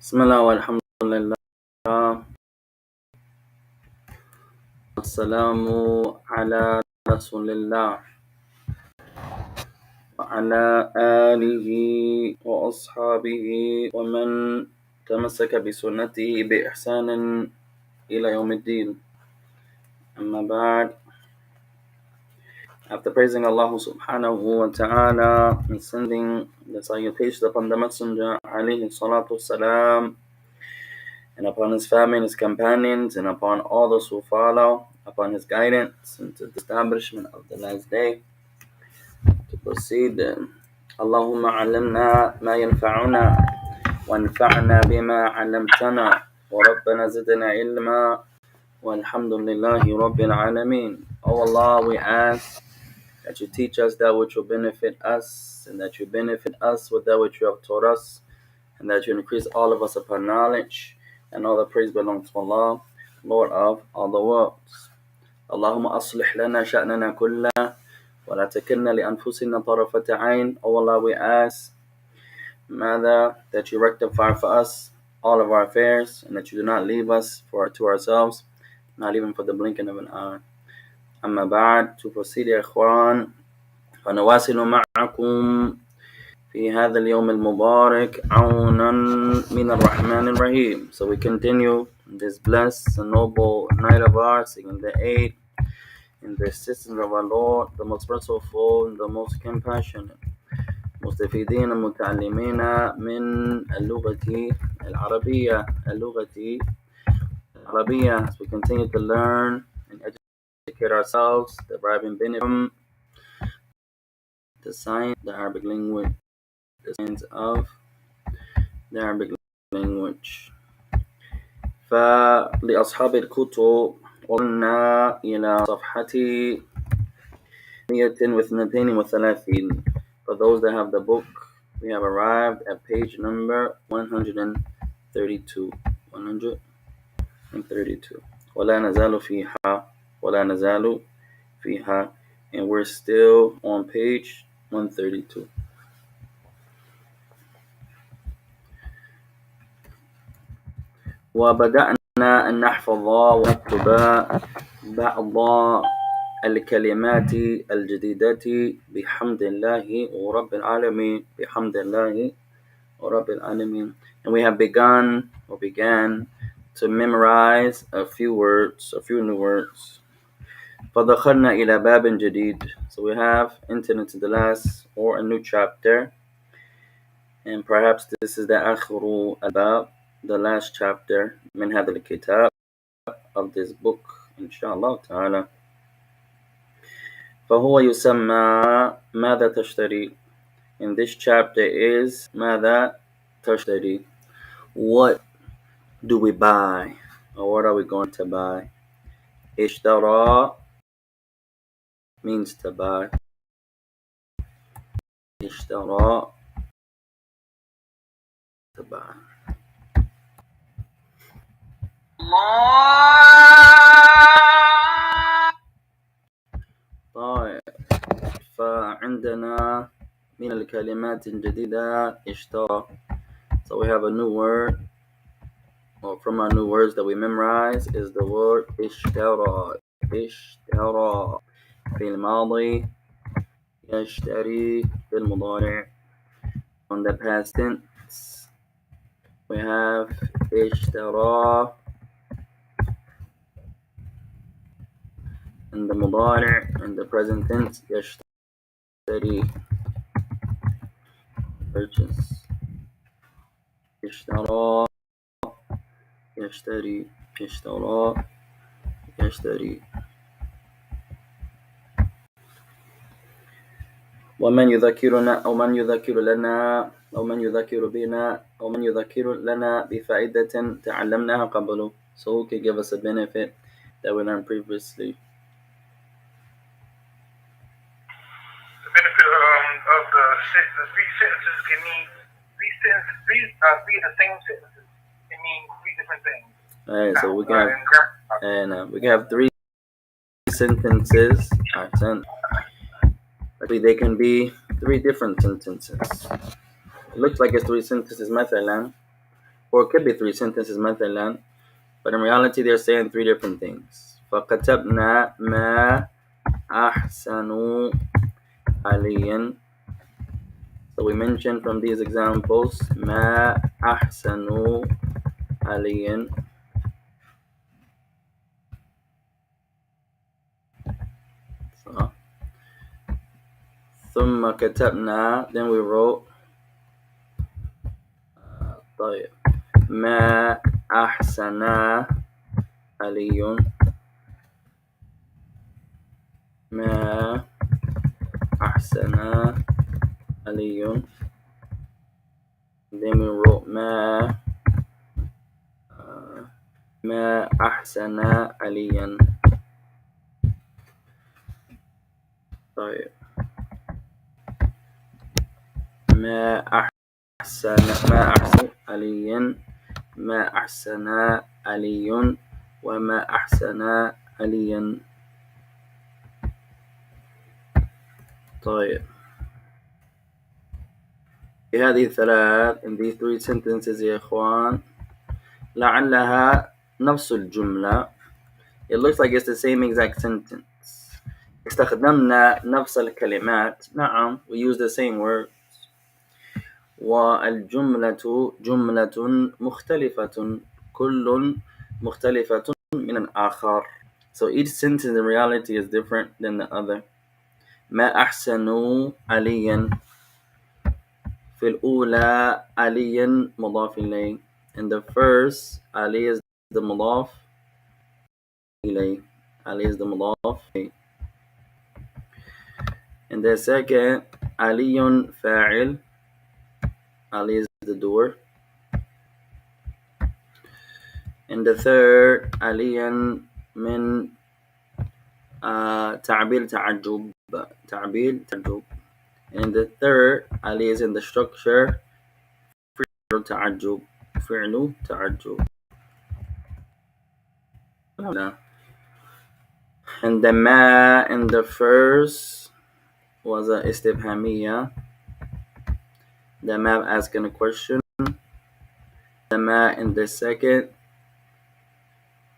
بسم الله والحمد لله والسلام على رسول الله وعلى آله وأصحابه ومن تمسك بسنته بإحسان إلى يوم الدين. أما بعد, after praising Allah subhanahu wa ta'ala and sending the salutations upon the Messenger alayhi salatu salam, and upon his family and his companions, and upon all those who follow, upon his guidance into the establishment of the last day. To proceed, Allahumma alimna ma yanfa'una wanfa'na bima alamtana wa rabbana zidna ilma walhamdulillahi rabbil alameen. Oh Allah, we ask that you teach us that which will benefit us, and that you benefit us with that which you have taught us, and that you increase all of us upon knowledge. And all the praise belongs to Allah, Lord of all the worlds. Allahumma aslih lana sha'nana kullah wa la takilna li anfusina tarafata ayn. O Allah, we ask that you rectify for us all of our affairs, and that you do not leave us to ourselves, not even for the blinking of an eye. Amma ba'd, to proceed, ya ikhwan, فنواصل معكم في هذا اليوم المبارك عونا من الرحمن الرحيم. So we continue this blessed and noble night of ours, singing the aid in the assistance of our Lord, the most merciful and the most compassionate. مستفيدين متعلمين من اللغة العربية as we continue to learn and educate ourselves, deriving benefit from the science, the Arabic language, the science of the Arabic language. فلأصحاب الكتب وصلنا إلى صفحة 132. For those that have the book, we have arrived at page number 132. 132. ولا نزال فيها, and we're still on page 132. وبدأنا أن نحفظ ونكتب بعض الكلمات الجديدة بحمد الله رب العالمين. And we have began to memorize a few new words. فدخلنا إلى باب جديد. So we have entered into the last or a new chapter, and perhaps this is the آخر الباب, the last chapter من هذا الكتاب, of this book, inshallah ta'ala. فهو يسمى ماذا تشتري. And this chapter is ماذا تشتري. What do we buy, or what are we going to buy? اشترى means to buy. اشترى, to buy. طيب, فعندنا من الكلمات الجديدة اشترى. So we have a new word, or from our new words that we memorize is the word اشترى. اشترى في الماضي, يشتري في المضارع. On the past tense, we have اشترى. In the مضارع, in the present tense, يشتري, purchase. اشترى, يشتري, اشترى, يشتري. ومن يذكرنا أو من يذكر لنا أو من يذكر بنا أو من يذكر لنا بفائدة تعلمناها قبله. So who can give us a benefit that we learned previously? The benefit of the three sentences can mean three the same sentences can mean three different things. Alright, so we can have three sentences. Actually, they can be three different sentences. It looks like it's three sentences. مثلا or it could be 3 sentences مثلا, but in reality they're saying 3 different things. فكتبنا ما أحسن عليا. So we mentioned from these examples ما أحسن عليا. So, ثم كتبنا, then we wrote طيب ما أحسن علي. ما أحسن علي. Then we wrote ما أحسن عليا. طيب ما أحسن عليا. ما أحسن علي وما أحسن عليا. طيب في هذه الثلاث, in these 3 sentences يا إخوان, لعلها نفس الجملة. It looks like it's the same exact sentence. استخدمنا نفس الكلمات. نعم, we use the same words. والجملة جملة مختلفة, كل مختلفة من الآخر. So each sentence in reality is different than the other. ما أحسن عليا. في الأولى عليا مضاف إليه. In the first, Ali is the مضاف إليه. Ali is the مضاف إليه. In the second, علي فاعل. Ali is the doer. In the third, عليا من تعبير تعجب. تعبير تعجب. And in the third, Ali is in the structure فعل تعجب. فعل تعجب. And the ma in the first was a istibhamiyya. The ma asking a question. The ma in the second,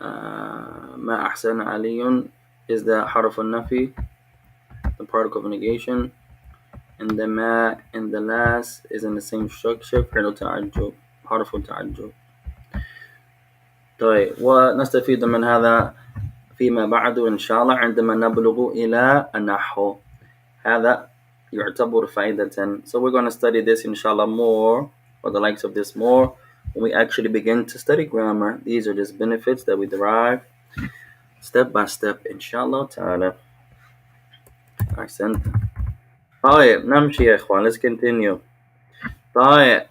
ما أحسن علي, is the حرف النفي, the particle of negation. And the ma in the last is in the same structure, فعل تعجب, حرف تعجب. طيب, ونستفيد من هذا فيما بعد إن شاء الله عندما نبلغ إلى النحو. هذا يعتبر فائدة. So we're going to study this inshallah more, or the likes of this more, when we actually begin to study grammar. These are just benefits that we derive step by step inshallah ta'ala. أحسنت. طيب نمشي يا إخوان, let's continue. طيب,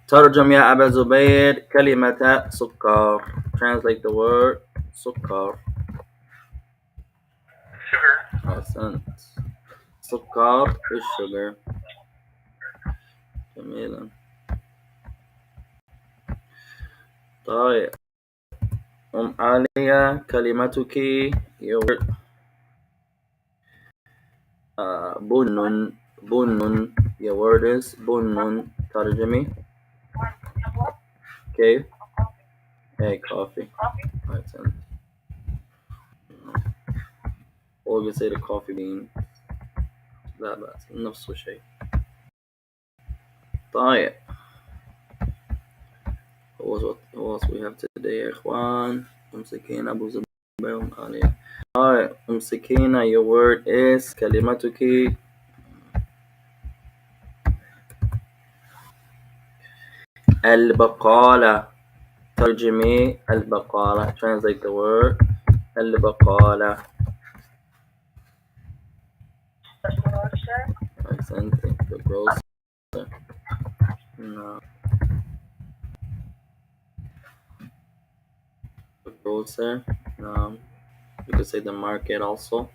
ترجم يا أبا زبير كلمة سكر. Translate the word سكر. Sugar. أحسنت. سكر is sugar. جميلا. طيب, عالية كلمتك your word بن. بن, your word is بن. ترجمي. Okay. Hey, coffee. Right, or we say the coffee bean. لا بأس, نفس الشيء. طيب, what else we have today يا إخوان. سكينة أبو زبير عالية. طيب, سكينة your word is كلمتك البقالة. ترجمي البقالة. Translate the word البقالة. The grocer. No. The grocer. You could say the market also.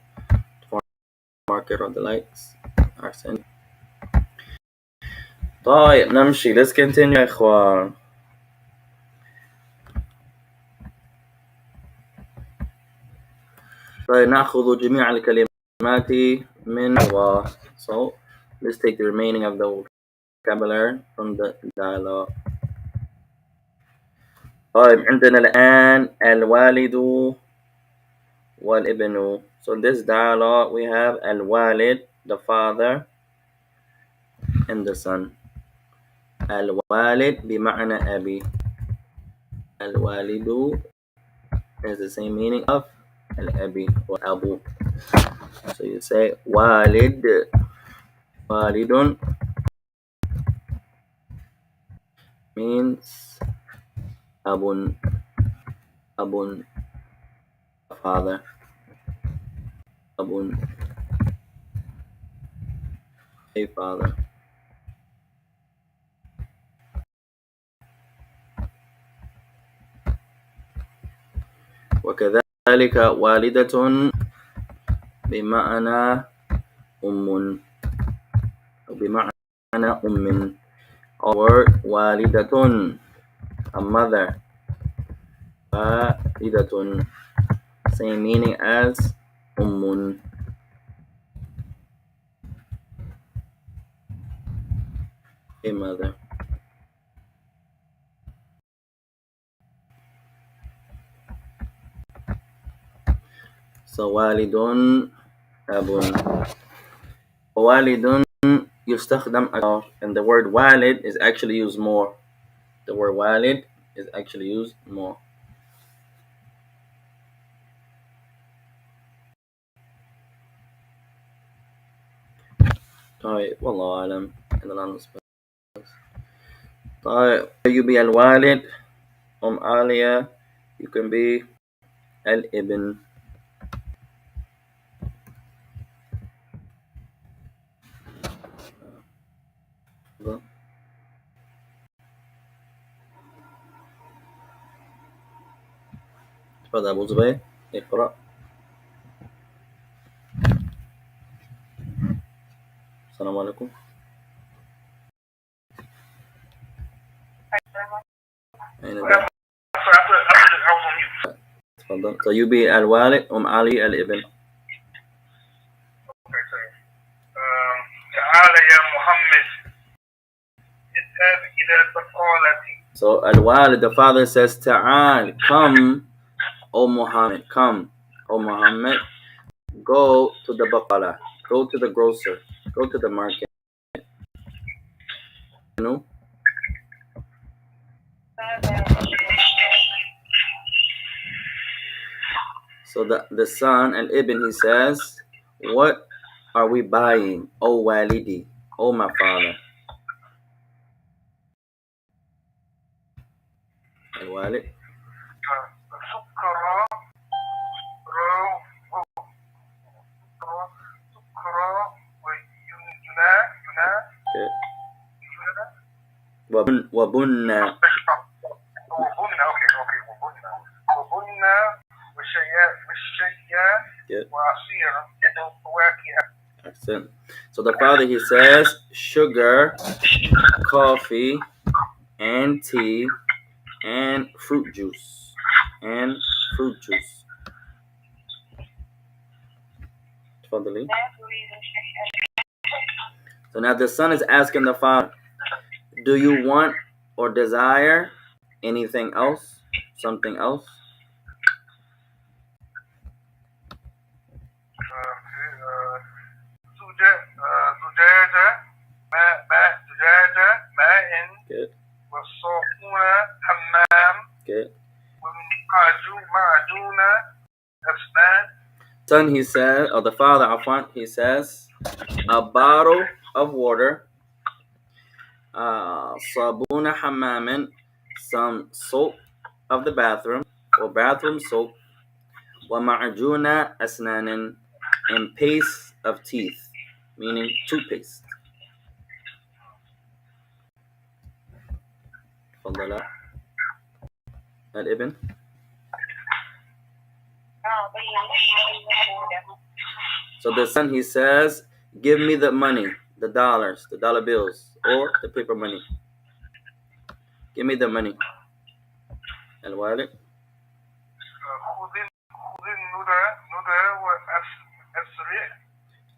Market or the likes. Accent. طيب نمشي. Let's continue يا إخوان. طيب نأخذ جميع الكلمات من So let's take the remaining of the vocabulary from the dialogue. طيب عندنا الآن الوالد والابن. So this dialogue we have الوالد, the father, and the son. الوالد بمعنى أبي. الوالد is the same meaning of الأبي or أبو. So you say والد. والد means أب. أب father. أب a father. وكذلك والدة بمعنى أم أو بمعنى أم. Or والدة, a mother. والدة, same meaning as أم, a mother. So والد أب. والد يستخدم أكثر, and the word والد is actually used more. The word والد is actually used more. طيب والله أعلم. طيب you be الوالد. آلية, you can be الابن. تفضل أبو زبير اقرأ. السلام عليكم. أين ذا؟ تفضل. So you be الوالد, علي الابن. تعال يا محمد اذهب إلى البقالة. So الوالد, the father says تعال, come, O Muhammad, come, O Muhammad, go to the baqala, go to the grocer, go to the market. You know? So the son and ibn, he says, what are we buying, O walidi, O my father? الوالد. وبنى. Excellent. So the father, he says sugar, coffee, and tea, and fruit juice. And fruit juice. تفضلي. So now the son is asking the father, do you want or desire anything else? Something else? Good. Good. Son, he says, or the father, Afan, he says, a bottle of water, sabuna hammamin, some soap of the bathroom, or bathroom soap, wa ma'ajuna asnanin, and paste of teeth, meaning toothpaste. تفضل الابن. So the son, he says, give me the money, the dollars, the dollar bills, or the paper money. Give me the money. الوالد.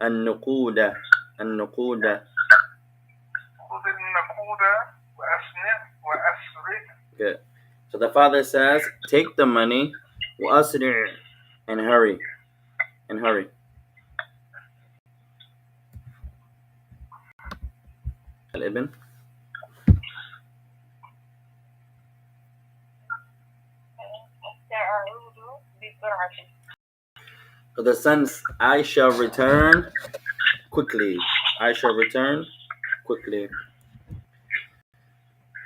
النقود. النقود. Good. So the father says, take the money, وأسرع, and hurry, and hurry. الابن. So the son says, I shall return quickly. I shall return quickly.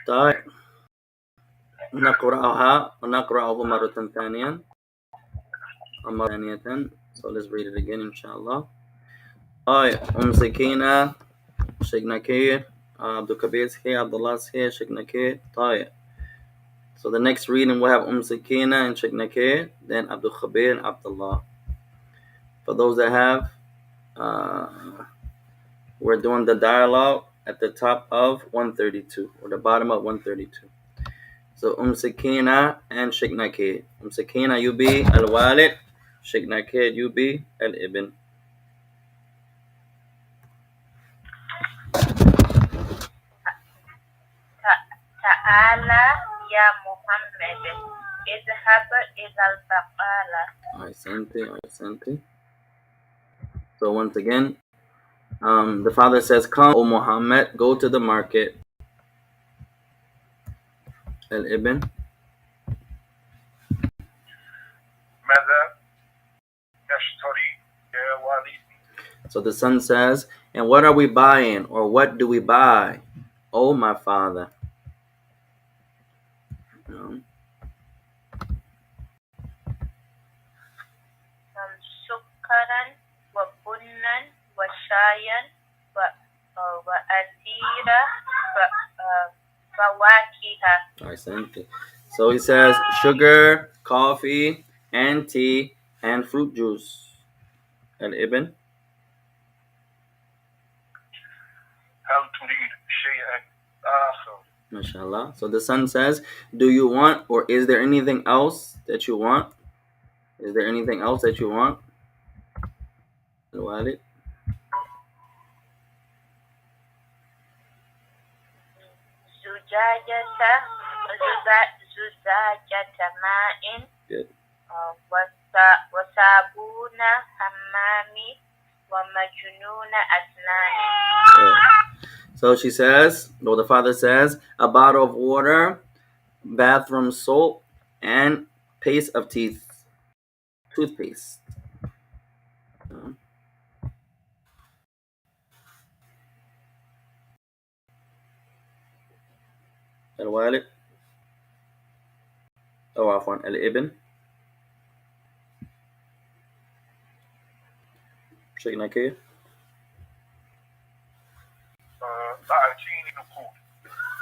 طيب نقرأها ونقرأه مرة ثانية. So let's read it again inshallah. طيب سكينة شيخنا كير عبد الكبير here, Abdullah here, Sheikhna K. طيب. So the next reading we'll have Sakina and Sheikhna K, then Abdul Khabir and Abdullah. For those that have, we're doing the dialogue at the top of 132 or the bottom of 132. So Sakina and Sheikhna K. Sakina, you be al-walid. Sheikhna K, you be al-ibn. Ta'ala ya Muhammad, idhhab ila al-baqala. Ahsante. So once again, the father says, come, O Muhammad, go to the market. Al-ibn. So the son says, and what are we buying, or what do we buy, O my father? Sukkaran wa bunnan wa shayan wa asira fawakiha. So he says sugar, coffee, and tea, and fruit juice. Al-ibn. MashaAllah. So the son says, do you want, or is there anything else that you want? Is there anything else that you want? Al-walid. Zujajata ma'in. Good. Wasabuna hammami wa majnuna asnani. So she says, or the father says, a bottle of water, bathroom soap, and paste of teeth, toothpaste. الوالد أو عفوا الابن. شيخنا كيف؟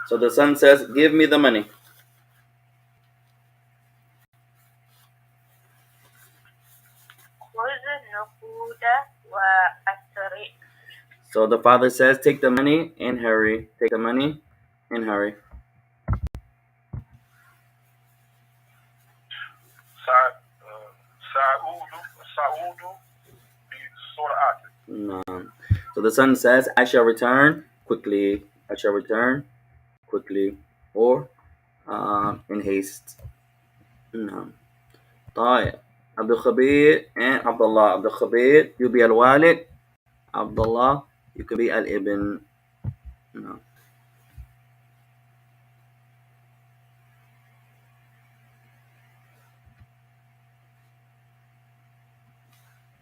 So the son says, give me the money. So the father says, take the money and hurry. Take the money and hurry. No. So the son says, I shall return quickly. I shall return quickly, or in haste. No. طيب. Abdul Khabir and Abdullah. Abdul Khabir, you be al-walid. Abdullah, you can be al-ibn. No.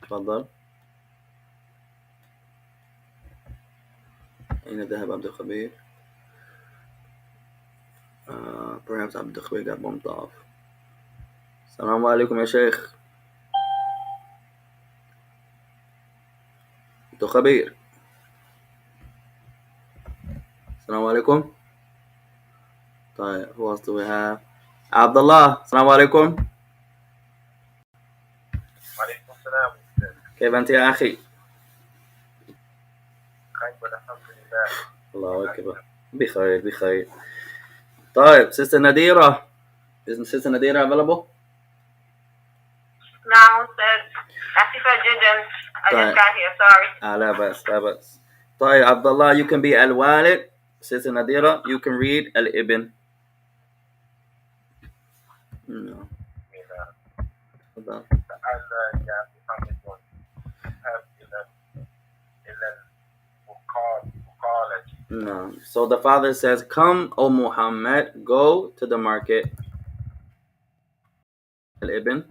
تفضل. أين ذهب عبد الخبير؟ Perhaps عبد الخبير got bumped off. السلام عليكم يا شيخ. عبد الخبير. السلام عليكم. طيب, who else do we have? عبد الله. السلام عليكم. وعليكم السلام. كيف أنت يا أخي؟ خير الحمد لله. الله أكبر. بخير. طيب, Sister Nadira. Isn't Sister Nadira available? No, sir. If I didn't, I just got here. Sorry. لا بأس. طيب, Abdullah, you can be al-walid. Sister Nadira, you can read al-ibn. No. تعالى يا محمد اذهب إلى البقالة. No. So the father says, "Come, O Muhammad, go to the market." Al-Ibn.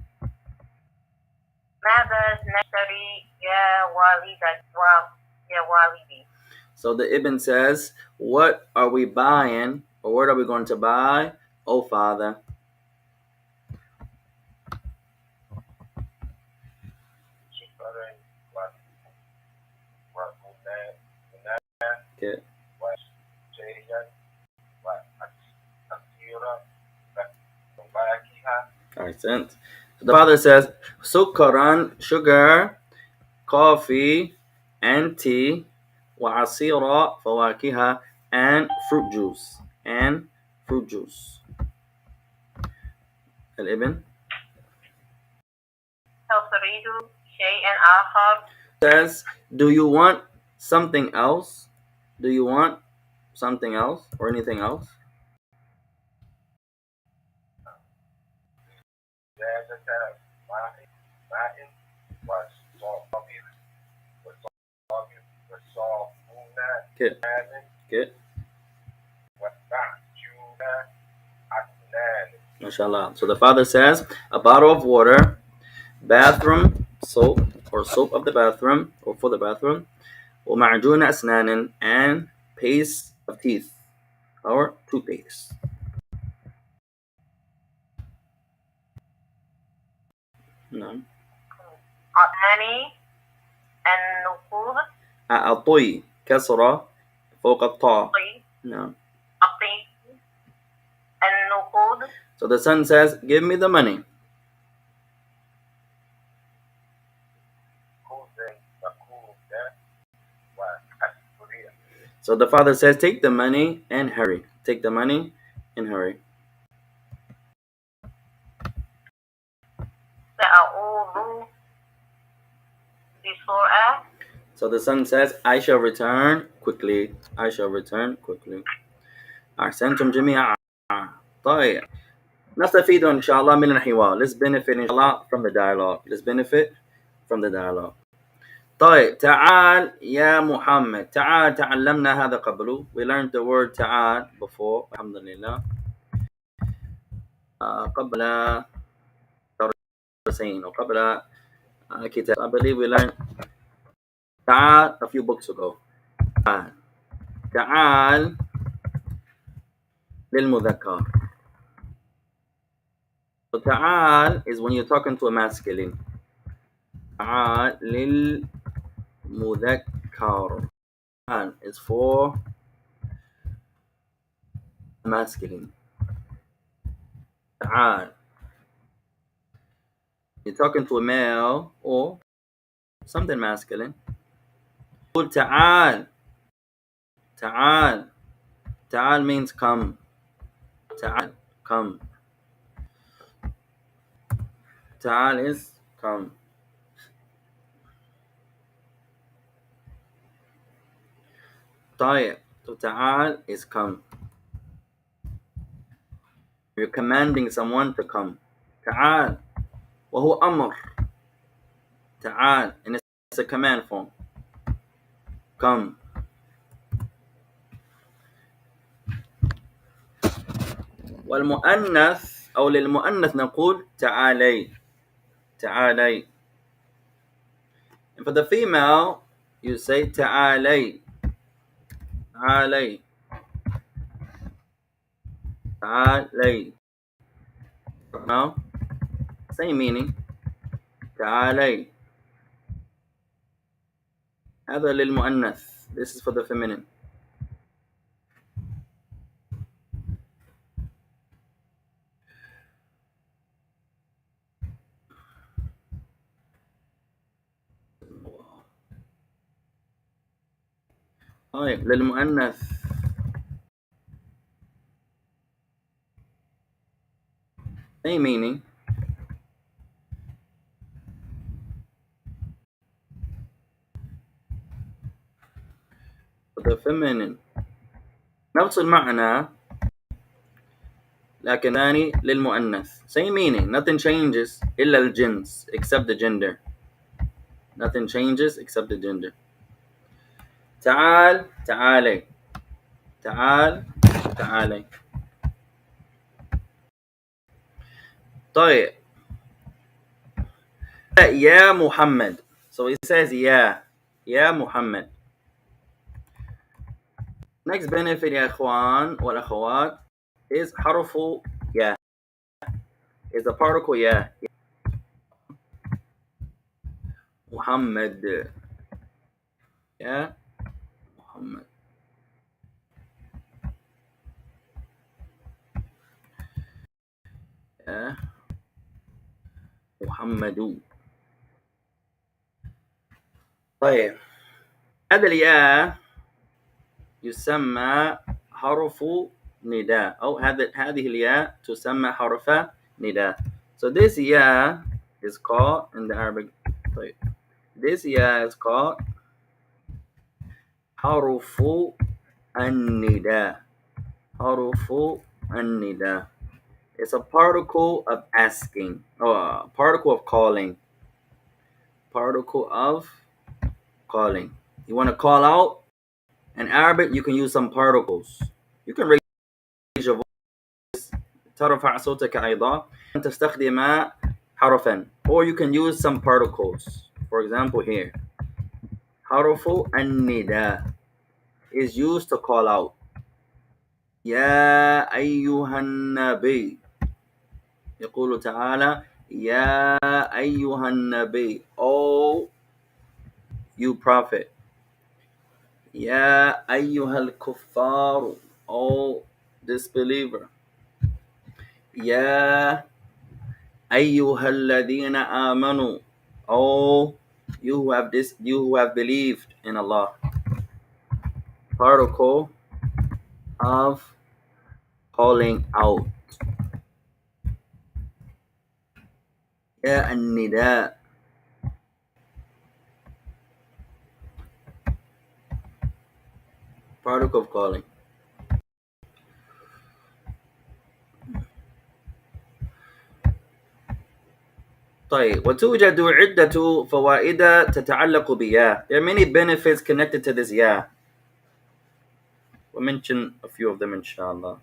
ماذا نشتري يا والدي. So the Ibn says, "What are we buying, or what are we going to buy, O father?" Okay. Excellent. So the father says, "Sukkaran, sugar, coffee, and tea, وعصير فواكه, and fruit juice, Al-Ibn هل تريد شيئا آخر؟ says, "Do you want something else? Do you want something else or anything else?" Okay. Okay. MashaAllah. So the father says, a bottle of water, bathroom soap or soap of the bathroom or for the bathroom, ومعجون أسنان, and paste of teeth or toothpaste. No. أعطاني النقود. أعطي كسرة فوق الطاء. No. أعطي النقود. So the son says, "Give me the money." So the father says, "Take the money and hurry. Take the money and hurry." سأعود بسرعة. So the son says, "I shall return quickly. I shall return quickly." أحسنتم جميعا. طيب. نستفيد إن شاء الله من الحوار. Let's benefit إن شاء الله from the dialogue. Let's benefit from the dialogue. طيب. تعال يا محمد. تعال تعلمنا هذا قبل. We learned the word تعال before. الحمد لله. قبل درسين وقبل كتاب. I believe we learned تعال a few books ago. تعال للمذكر. So تعال is when you're talking to a masculine. تعال للمذكر. تعال is for masculine. تعال. You're talking to a male or something masculine. قول تعال. تعال. تعال means come. تعال, come. تعال is come. طيب. So تعال is come. You're commanding someone to come. تعال. وهو أمر. تعال. And it's a command form. Come. والمؤنث أو للمؤنث نقول تعالي. تعالي. And for the female, you say تعالي. تعالي. تعالي. No? Same meaning. تعالي. هذا للمؤنث. This is for the feminine. طيب للمؤنث. Same meaning. For the feminine. نفس المعنى لكن ثاني للمؤنث. Same meaning. Nothing changes إلا الجنس except the gender. Nothing changes except the gender. تعال تعالي. تعال تعالي. طيب. يا محمد. So it says يا محمد. Next benefit يا إخوان والأخوات is حرف يا. Is the particle يا. محمد. يا محمد. يا محمد. طيب هذا الياء يسمى حرف نداء أو هذه الياء تسمى حرف نداء. So this ya is called in the Arabic. طيب. This ya is called حرف النداء. حرف النداء. It's a particle of asking or a particle of calling. Particle of calling. You want to call out in Arabic, you can use some particles. You can raise your voice. ترفع صوتك أيضا. تستخدم حرفا. Or you can use some particles. For example here. حرف النداء is used to call out. يا أيها النبي. يقول تعالى يا أيها النبي. Oh, you prophet. يا أيها الكفار. Oh, disbeliever. يا أيها الذين آمنوا. Oh, you who have believed in Allah. Particle of calling out. يا النداء. Particle of calling. طيب وتوجد عدة فوائد تتعلق بيا. There are many benefits connected to this يا. We'll mention a few of them inshallah.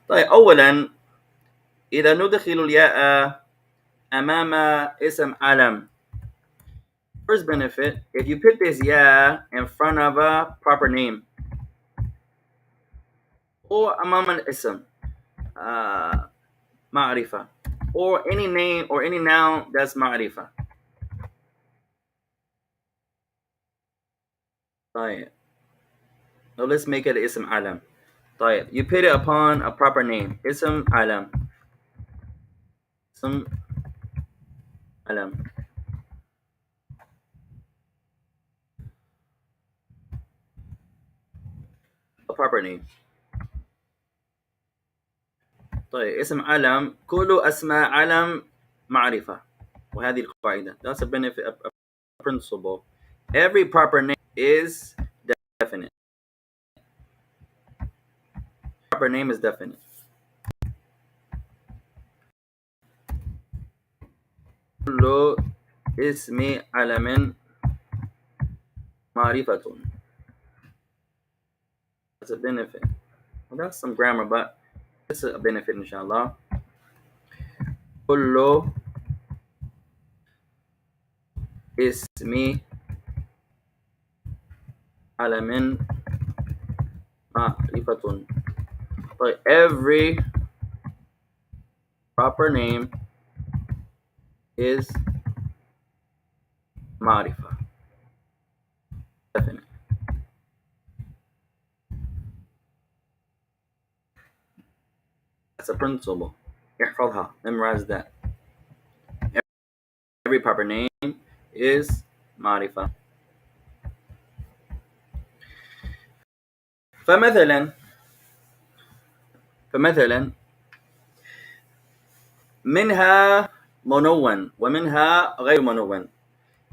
طيب أولا إذا ندخل الياء أمام اسم علم. First benefit, if you put this ya in front of a proper name or أمام الاسم معرفة or any name or any noun that's معرفة. طيب. Now let's make it اسم علم. طيب. You put it upon a proper name. اسم علم. اسم علم. A proper name. طيب اسم علم كل أسماء علم معرفة. وهذه القاعدة. That's a benefit, a principle. Every proper name is definite. Proper name is definite. كل اسم علم معرفة. That's a benefit. Well, that's some grammar, but it's a benefit, inshallah. كل اسم علم معرفة. But every proper name is معرفة. Definite. That's a principle. احفظها. Memorize that. Every proper name is معرفة. فمثلا منها منون ومنها غير منون.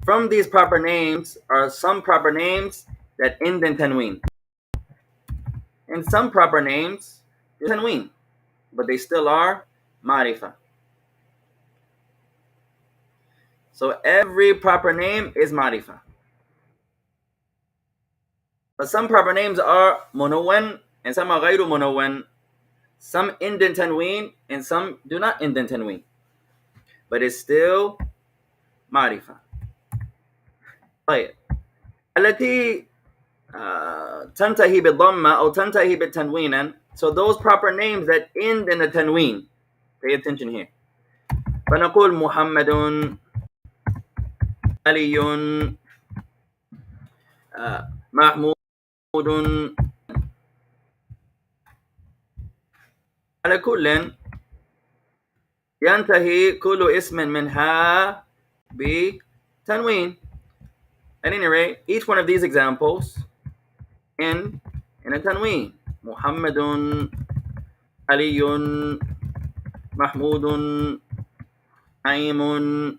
From these proper names are some proper names that end in tanween. And some proper names, tanween, but they still are ma'rifah. So every proper name is ma'rifah. But some proper names are munawwan and some are ghayru munawwan. Some end in tanween and some do not end in tanween. But it's still ma'rifah. طيب. التي تنتهي بالضمة أو تنتهي بالتنوين. So those proper names that end in a tanween. Pay attention here. فنقول محمد علي محمود على كل ينتهي كل اسم منها بتنوين. At any rate, each one of these examples end in a tanween. محمد علي محمود نعيم.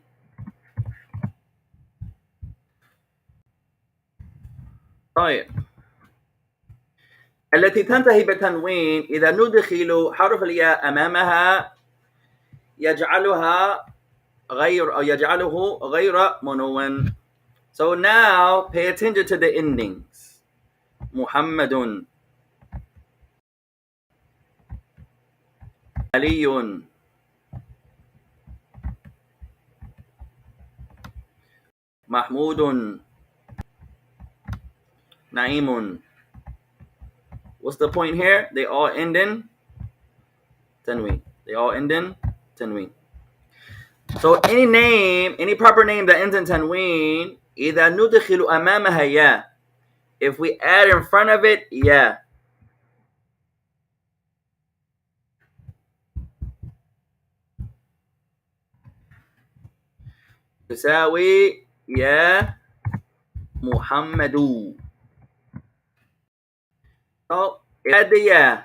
طيب. التي تنتهي بالتنوين إذا ندخل حرف الياء أمامها يجعله غير منون. So now pay attention to the endings. محمد علي محمود نعيم. What's the point here? They all end in tanween. They all end in tanween. So any name, any proper name that ends in tanween, إذا ندخل أمامها يا. If we add in front of it, yeah. تساوي يا محمد. So add the ya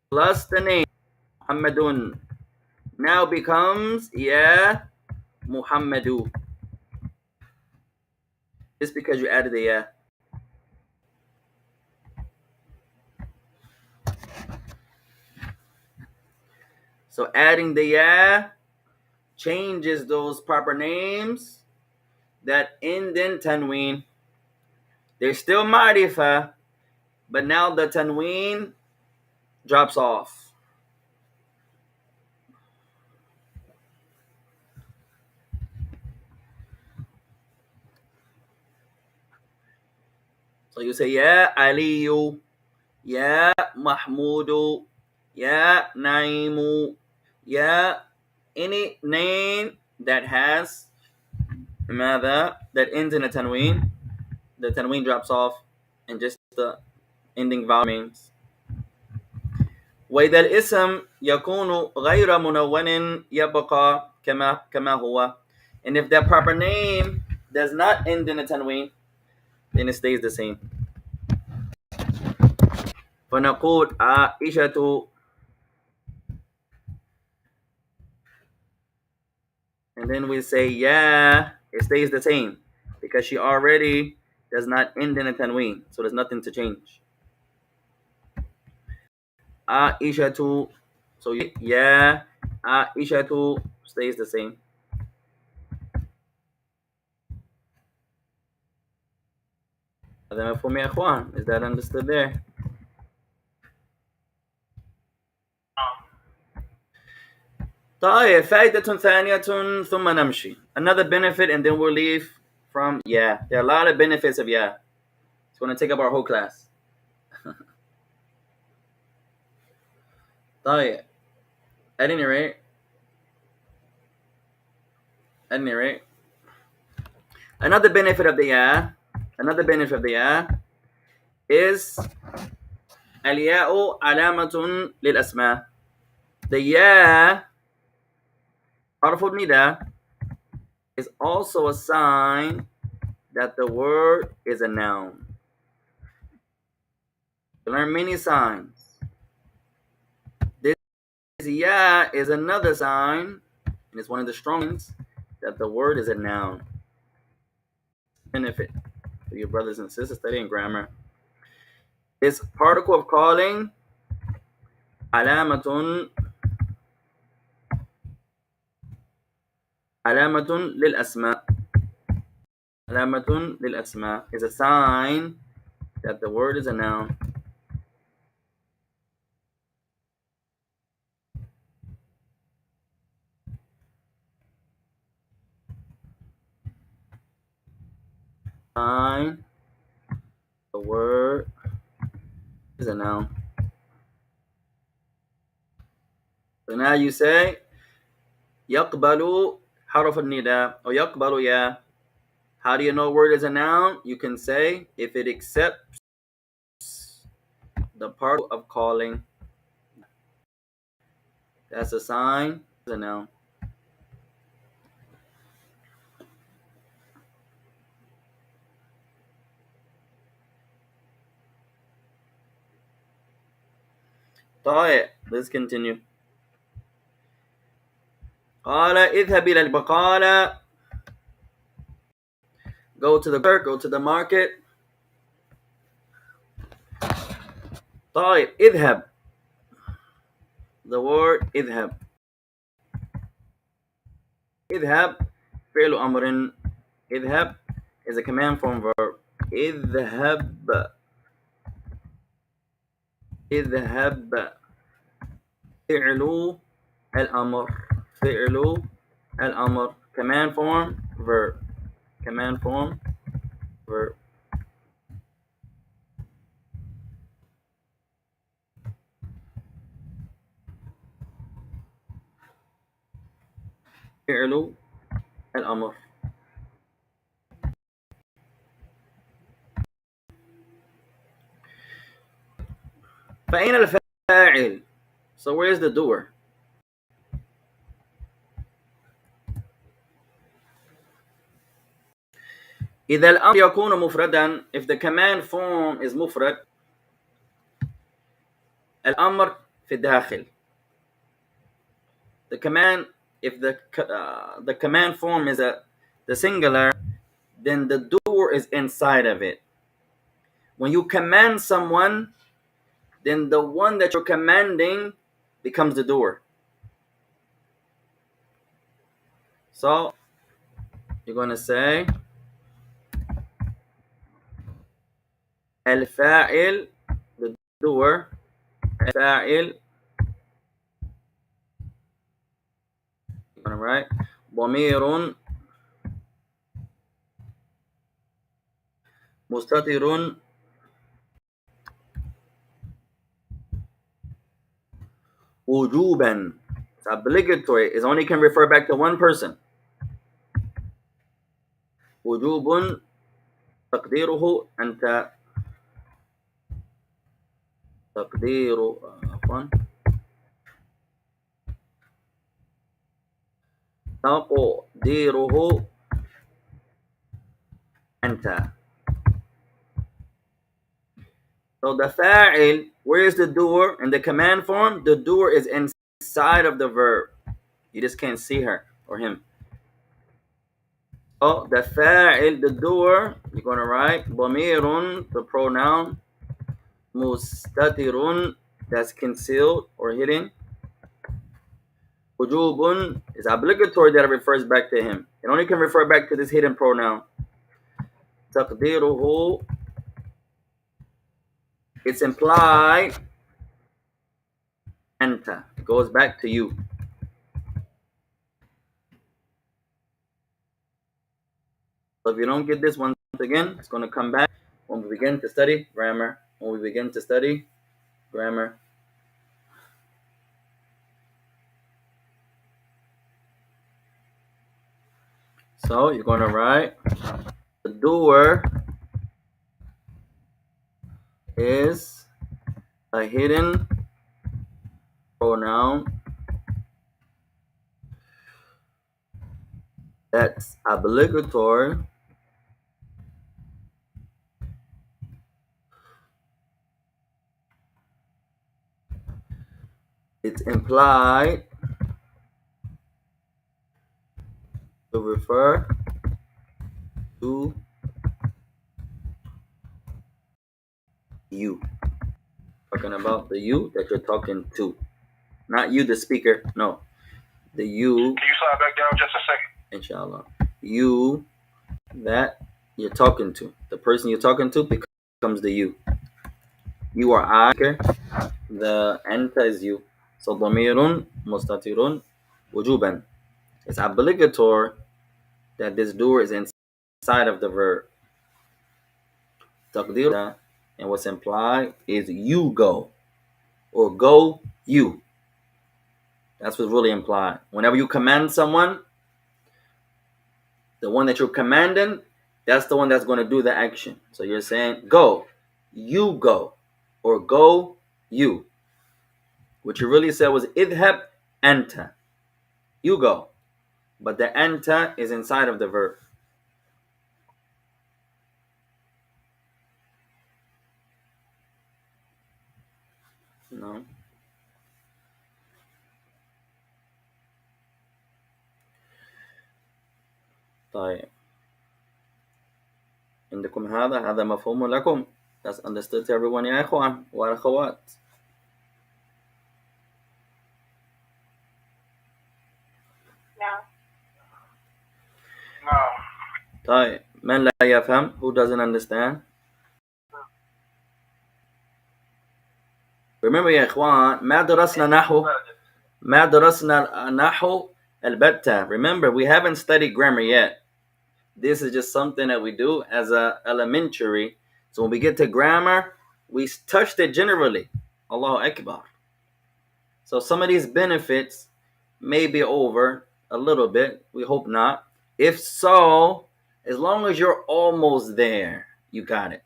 plus the name Muhammadun now becomes ya Muhammadu. Just because you added the ya. So adding the ya changes those proper names that end in tanween. They're still ma'rifah, but now the tanween drops off. So you say ya Aliyu, ya Mahmudu, ya Naimu, ya any name that has that ends in a tanween, the tanween drops off and just the ending vowel remains. وإذا الاسم يكون غير منون يبقى كما هو. And if that proper name does not end in a tanween, then it stays the same. فنقول عائشة, and then we say yeah, it stays the same because she already does not end in a tanween, so there's nothing to change. Aishatu, so yeah, Aishatu stays the same. Is that understood there? طيب فائدة ثانية ثم نمشي. Another benefit and then we'll leave from yeah. There are a lot of benefits of yeah. It's going to take up our whole class. طيب. At any rate, another benefit of the yeah is الياء علامة للأسماء. The yeah, حرف النداء, is also a sign that the word is a noun. You learn many signs. This yeah is another sign, and it's one of the strong ones, that the word is a noun. Benefit for your brothers and sisters studying grammar. This particle of calling علامة للأسماء. علامة للأسماء is a sign that the word is a noun. Sign the word is a noun. So now you say يقبل حرف النداء or يقبل يا. How do you know word is a noun? You can say if it accepts the part of calling. That's a sign. It's a noun. طيب, let's continue. قال اذهب إلى البقالة. Go to the market. طيب, اذهب. The word اذهب. اذهب فعل أمر. اذهب is a command form verb. اذهب. اذهب فعل الأمر. فعل الأمر command form verb. Command form verb. فعل الأمر. فأين الفاعل? So where's the doer? إذا الأمر يكون مفردا, if the command form is مفرد, الأمر في الداخل. The command, if the command form is the singular, then the doer is inside of it. When you command someone, then the one that you're commanding becomes the doer. So you're going to say الفاعل, the doer. الفاعل, right? ضمير مستتر وجوبا. It's obligatory. It only can refer back to one person. وجوب تقديره أنت. تقديره أنت. So the fa'il, where is the doer? In the command form, the doer is inside of the verb. You just can't see her or him. Oh, the fa'il, the doer, you're going to write ضمير, the pronoun, mustatirun, that's concealed or hidden. Wujubun is obligatory, that it refers back to him. It only can refer back to this hidden pronoun. Taqdiruhu, it's implied. Anta, it goes back to you. So if you don't get this once again, it's going to come back when we begin to study grammar. When we begin to study grammar. So you're going to write the doer is a hidden pronoun that's obligatory it's implied to refer to you. talking about the you that you're talking to. Not you, the speaker. No. The you. Can you slide back down just a second? Inshallah. You that you're talking to. The person you're talking to becomes the you. You are I. The anta is you. So damirun mustatirun wujuban. It's obligatory that this door is inside of the verb. Taqdir, and what's implied is you go, or go you. That's what's really implied. Whenever you command someone, the one that you're commanding, that's the one that's going to do the action. So you're saying go, you go, or go you. What you really said was idhab anta, you go. But the anta is inside of the verb. No. طيب. عندكم هذا مفهوم لكم. That's understood to everyone يا إخوان والأخوات. No. طيب. من لا يفهم? Who doesn't understand? Remember يا إخوان ما درسنا نحو البتة. Remember, we haven't studied grammar yet. This is just something that we do as a elementary. So when we get to grammar, we touched it generally. Allahu Akbar. So some of these benefits may be over a little bit. We hope not. If so, as long as you're almost there, you got it.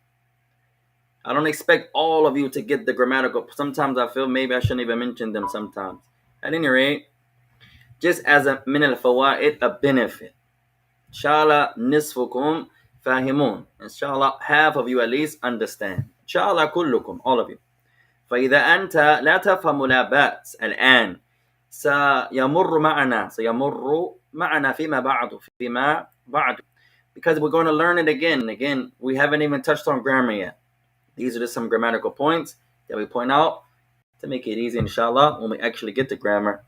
I don't expect all of you to get the grammatical. Sometimes I feel maybe I shouldn't even mention them sometimes. At any rate, just as a min al-fawaid, a benefit. Inshallah, nisfukum fahimun. Inshallah, half of you at least understand. Inshallah, kullukum, all of you. فإذا أنت لا تفهم لا بأس الآن سيمر معنا فيما بعد because we're going to learn it again. We haven't even touched on grammar yet. These are just some grammatical points that we point out to make it easy, inshallah, when we actually get the grammar.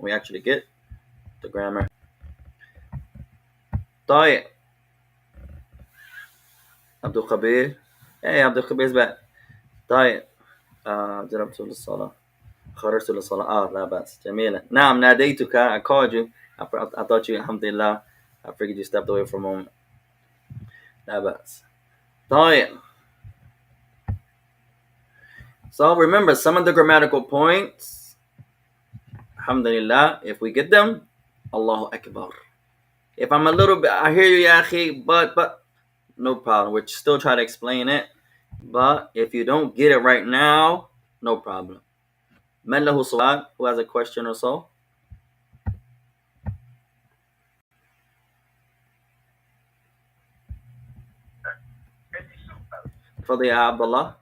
طيب. عبد الخبير. Hey, عبد الخبير is back. طيب. ضربت للصلاة. خرجت للصلاة. لا بأس. جميلة. نعم ناديتك. I called you. I thought you, alhamdulillah, I figured you stepped away for a moment. لا بأس. طيب. So remember some of the grammatical points. Alhamdulillah, if we get them, Allahu Akbar. If I'm a little bit, I hear you, ya akhi, but no problem. We're still trying to explain it. But if you don't get it right now, no problem. Man lahu su'al, who has a question or so? Fadhi ya Abdullah.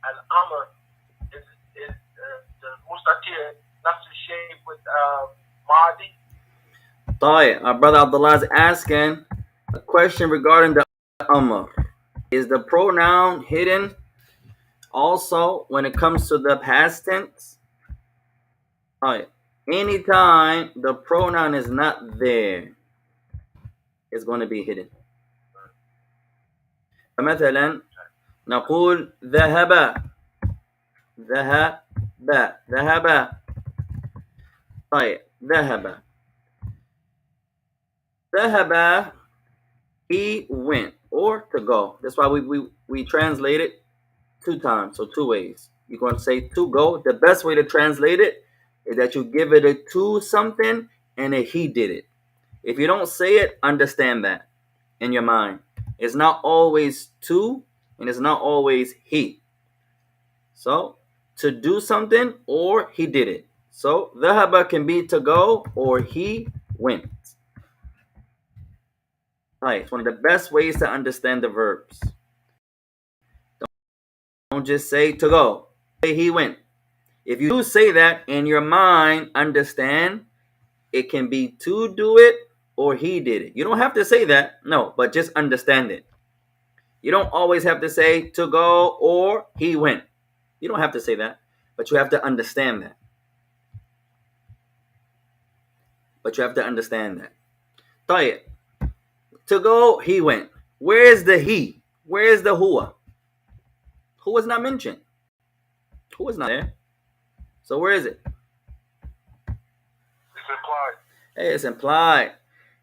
Al-Amr is the mustatir, not to shape with Mahdi. طيب, our brother Abdullah is asking a question regarding the Amr. Is the pronoun hidden also when it comes to the past tense? طيب. Anytime the pronoun is not there, it's going to be hidden. فمثلا نقول ذهب. طيب. ذهب, he went, or to go. That's why we translate it 2 times, so 2 ways. You're going to say to go. The best way to translate it is that you give it a to something and a he did it. If you don't say it, understand that in your mind. It's not always to, and it's not always he. So, to do something or he did it. So, ذهب can be to go or he went. Right, it's one of the best ways to understand the verbs. Don't just say to go. Say he went. If you do say that in your mind, understand it can be to do it or he did it. You don't have to say that, no, but just understand it. You don't always have to say to go or he went. You don't have to say that, but you have to understand that. طيب. To go, he went. Where is the he? Where is the huwa? Who was not mentioned? Who was not there? So where is it? It's implied. Hey, it's implied.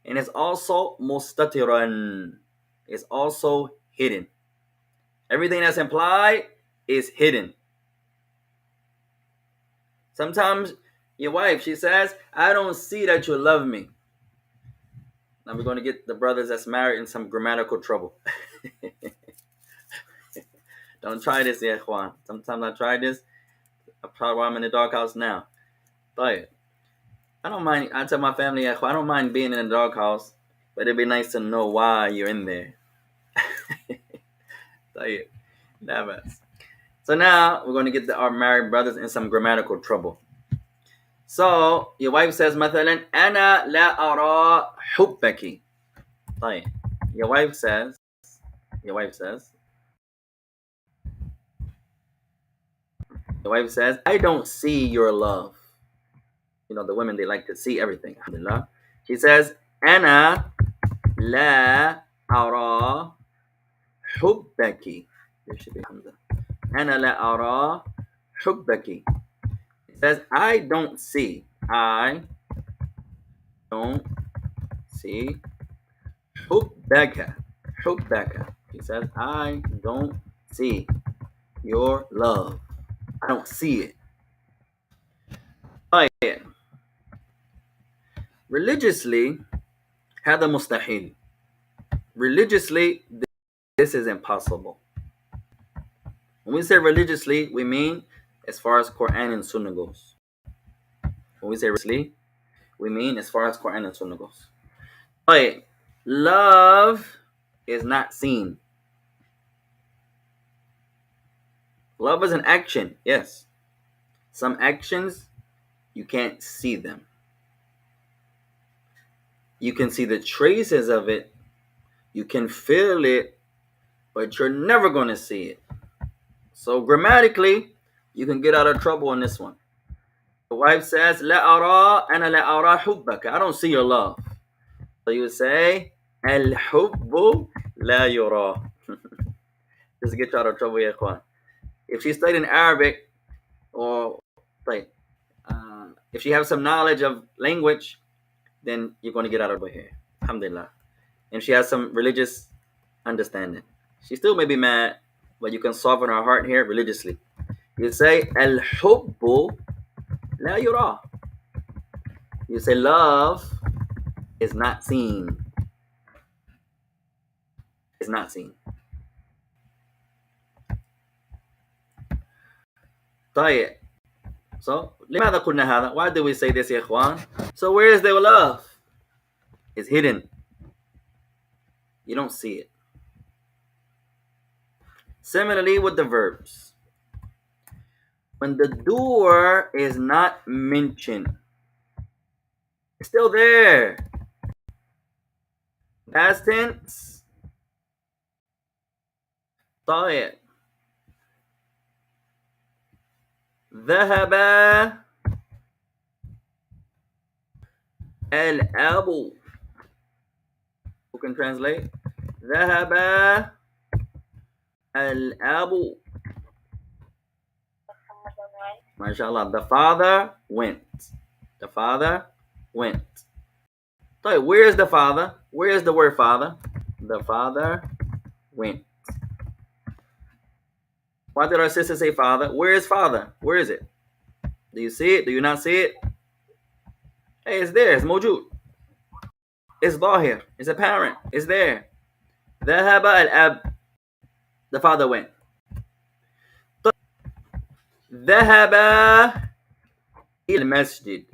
And it's also mustatiran. It's also hidden. Everything that's implied is hidden. Sometimes your wife, she says, I don't see that you love me. Now we're going to get the brothers that's married in some grammatical trouble. Don't try this, ya ikhwan. Sometimes I try this. I'm proud why I'm in the doghouse now. But I don't mind. I tell my family, I don't mind being in the doghouse, but it'd be nice to know why you're in there. So now we're going to get our married brothers in some grammatical trouble. So your wife says, مثلا أنا لا أرى حبك. طيب. Your wife says, I don't see your love. You know, the women, they like to see everything. Alhamdulillah. She says, أنا لا أرى حبك. There should be hamza. أنا لا أرى حبك. It says, I don't see. حبك. He says, I don't see your love. I don't see it. طيب. Religiously, هذا مستحيل. Religiously, this is impossible. When we say religiously, we mean as far as Quran and Sunnah goes. When we say religiously, we mean as far as Quran and Sunnah goes. But love is not seen. Love is an action, yes. Some actions, you can't see them. You can see the traces of it. You can feel it, but you're never going to see it. So grammatically, you can get out of trouble on this one. The wife says, لا أرى أنا لا أرى حبك. I don't see your love. So you say, الحب لا يرى. Just get you out of trouble, ya ikhwan. If she studied in Arabic, or if she has some knowledge of language, then you're going to get out of here. Alhamdulillah. And she has some religious understanding. She still may be mad, but you can soften her heart here religiously. You say, الحب لا يرى. You say, love is not seen. It's not seen. طيب. So, لماذا قلنا هذا? Why do we say this, يا إخوان? So, where is their love? It's hidden. You don't see it. Similarly with the verbs. When the doer is not mentioned, it's still there. Past tense. طيب. ذهب الأب. Who can translate? ذهب الأب. MashaAllah. The father went. The father went. So where is the father? Where is the word father? The father went. Why did our sister say father? Where is father? Where is it? Do you see it? Do you not see it? Hey, it's there. It's mawjood. It's zahir. It's apparent. It's there. ذهب الأب. The father went. ذهب إلى المسجد.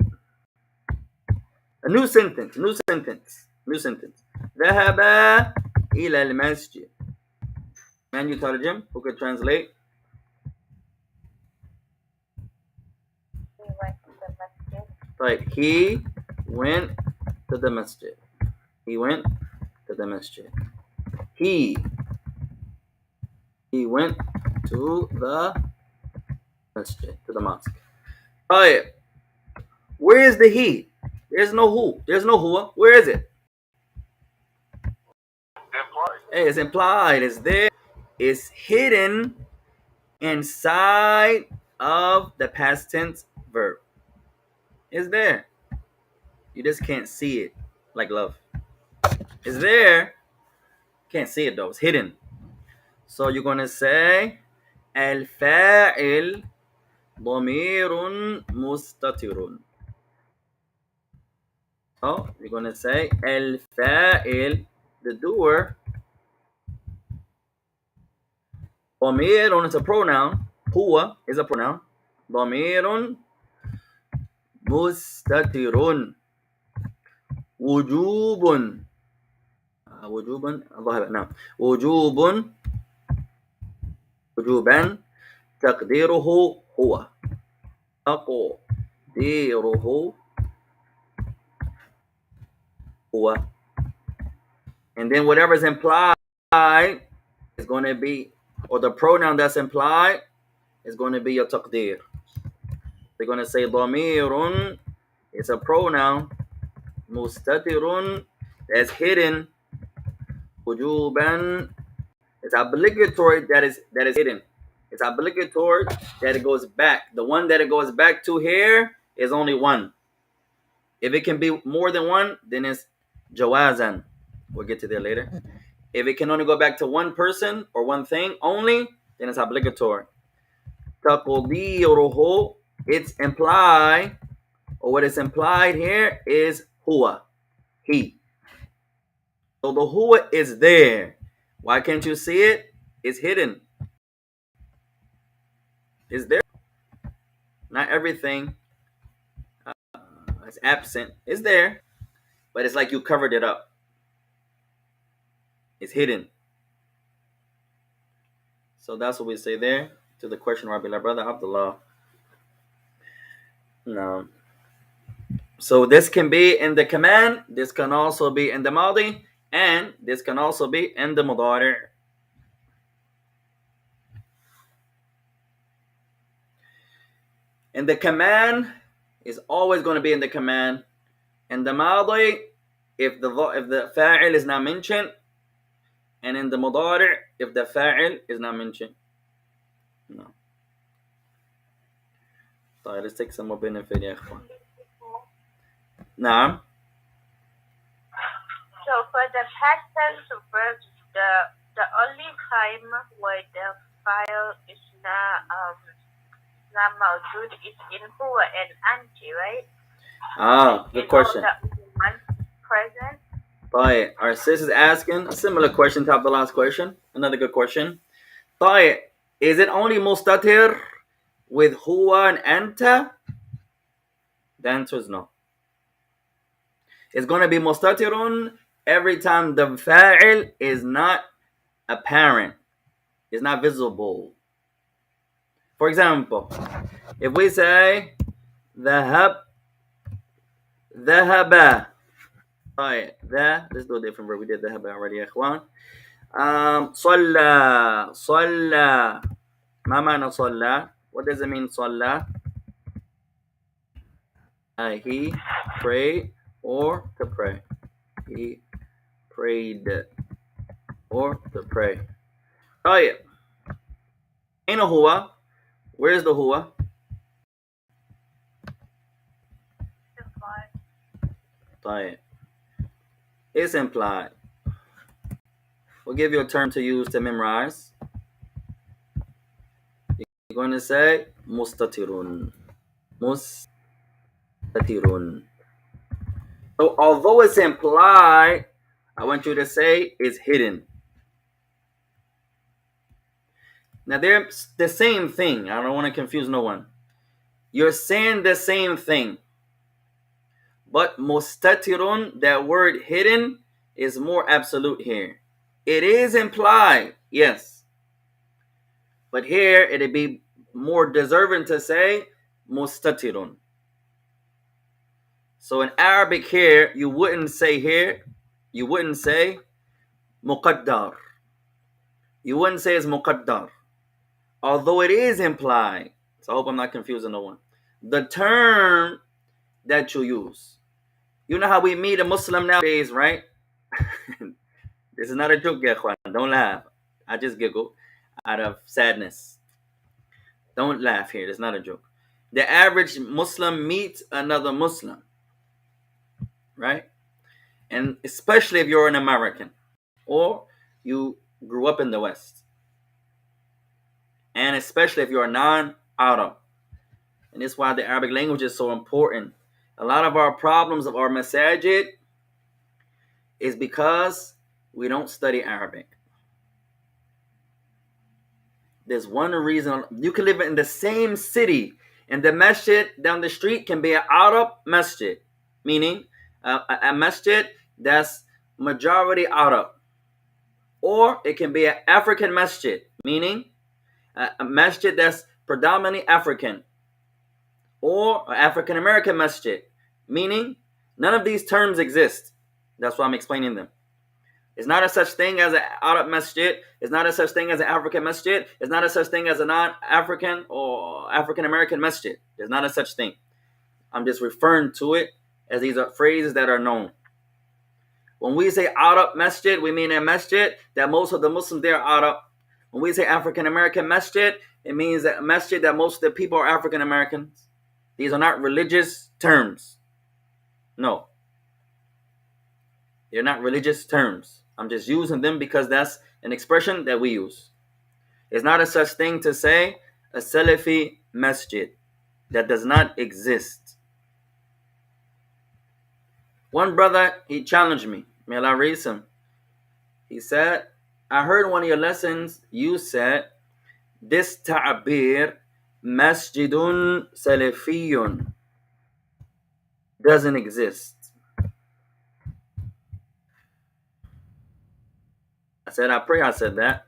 A new sentence. ذهب إلى المسجد. Man, you tarjum, who could translate? He went to the masjid. Right. He went to the masjid. He went to the masjid. He went to the masjid, to the mosque. Alright. Where is the he? There's no who. There's no huwa. Where is it? Implied. Hey, it's implied. It's there. It's hidden inside of the past tense verb. It's there. You just can't see it like love. It's there. Can't see it though. It's hidden. So you're going to say الفاعل ضمير مستتر. Oh, you're going to say الفاعل, the doer. ضمير is a pronoun. هو is a pronoun. ضمير مستتر. وجوب وجوبا ظاهر نعم وجوبا تقديره هو تقديره هو. And then whatever is implied is going to be, or the pronoun that's implied is going to be your taqdir. They're going to say ضمير, it's a pronoun. مستتر, that's hidden. وجوبا, it's obligatory, that is hidden. It's obligatory that it goes back. The one that it goes back to here is only one. If it can be more than one, then it's jawazan. We'll get to that later. If it can only go back to one person or one thing only, then it's obligatory. تقديره, it's implied, or what is implied here is huwa, he. So the huwa is there. Why can't you see it? It's hidden. It's there. Not everything is absent. It's there, but it's like you covered it up. It's hidden. So that's what we say there to the question of our beloved brother Abdullah. No. So this can be in the command, this can also be in the madi, and this can also be in the mudari'. And the command is always going to be in the command. And the madi, if the fa'il is not mentioned, and in the mudari' if the fa'il is not mentioned. No. طيب, let's take some more benefit يا إخوان. نعم. So for the past tense verbs, the only time where the file is not موجود is in huwa and anti, right? Good question. One present. طيب, our sis is asking a similar question to Abdullah's question. Another good question. طيب, is it only mustatir with huwa and anta? The answer is no. It's going to be mustatirun every time the fa'il is not apparent, is not visible. For example, if we say ذهب ذهب. طيب, let's do a different word. We did ذهب already يا إخوان. صلى صلى. ما معنى صلى? What does it mean صلى? He prayed or to pray. He prayed or to pray. طيب, أين هو? Where's the huwa? طيب, it's implied. We'll give you a term to use to memorize. You're going to say mustatirun. Mustatirun. So although it's implied, I want you to say it's hidden. Now they're the same thing. I don't want to confuse no one. You're saying the same thing. But mustatirun, that word hidden, is more absolute here. It is implied, yes. But here it'd be more deserving to say mustatirun. So in Arabic here, you wouldn't say here, you wouldn't say muqaddar. You wouldn't say it's muqaddar, although it is implied. So I hope I'm not confusing no one. The term that you use. You know how we meet a Muslim nowadays, right? This is not a joke, Ikhwan. Don't laugh. I just giggle out of sadness. Don't laugh here. It's not a joke. The average Muslim meets another Muslim, right? And especially if you're an American or you grew up in the West. And especially if you're a non-Arab. And this is why the Arabic language is so important. A lot of our problems of our masajid is because we don't study Arabic. There's one reason. You can live in the same city, and the masjid down the street can be an Arab masjid, meaning a masjid that's majority Arab. Or it can be an African masjid, meaning a masjid that's predominantly African. Or an African American masjid, meaning none of these terms exist. That's why I'm explaining them. It's not a such thing as an Arab masjid. It's not a such thing as an African masjid. It's not a such thing as a non-African or African American masjid. There's not a such thing. I'm just referring to it as these are phrases that are known. When we say Arab masjid, we mean a masjid that most of the Muslims there are Arab. When we say African American masjid, it means that a masjid that most of the people are African Americans. These are not religious terms. No. They're not religious terms. I'm just using them because that's an expression that we use. It's not a such thing to say a Salafi masjid. That does not exist. One brother, he challenged me. May Allah raise him. He said, I heard one of your lessons, you said, this ta'bir, masjidun salafiyun, doesn't exist. I said, I pray I said that.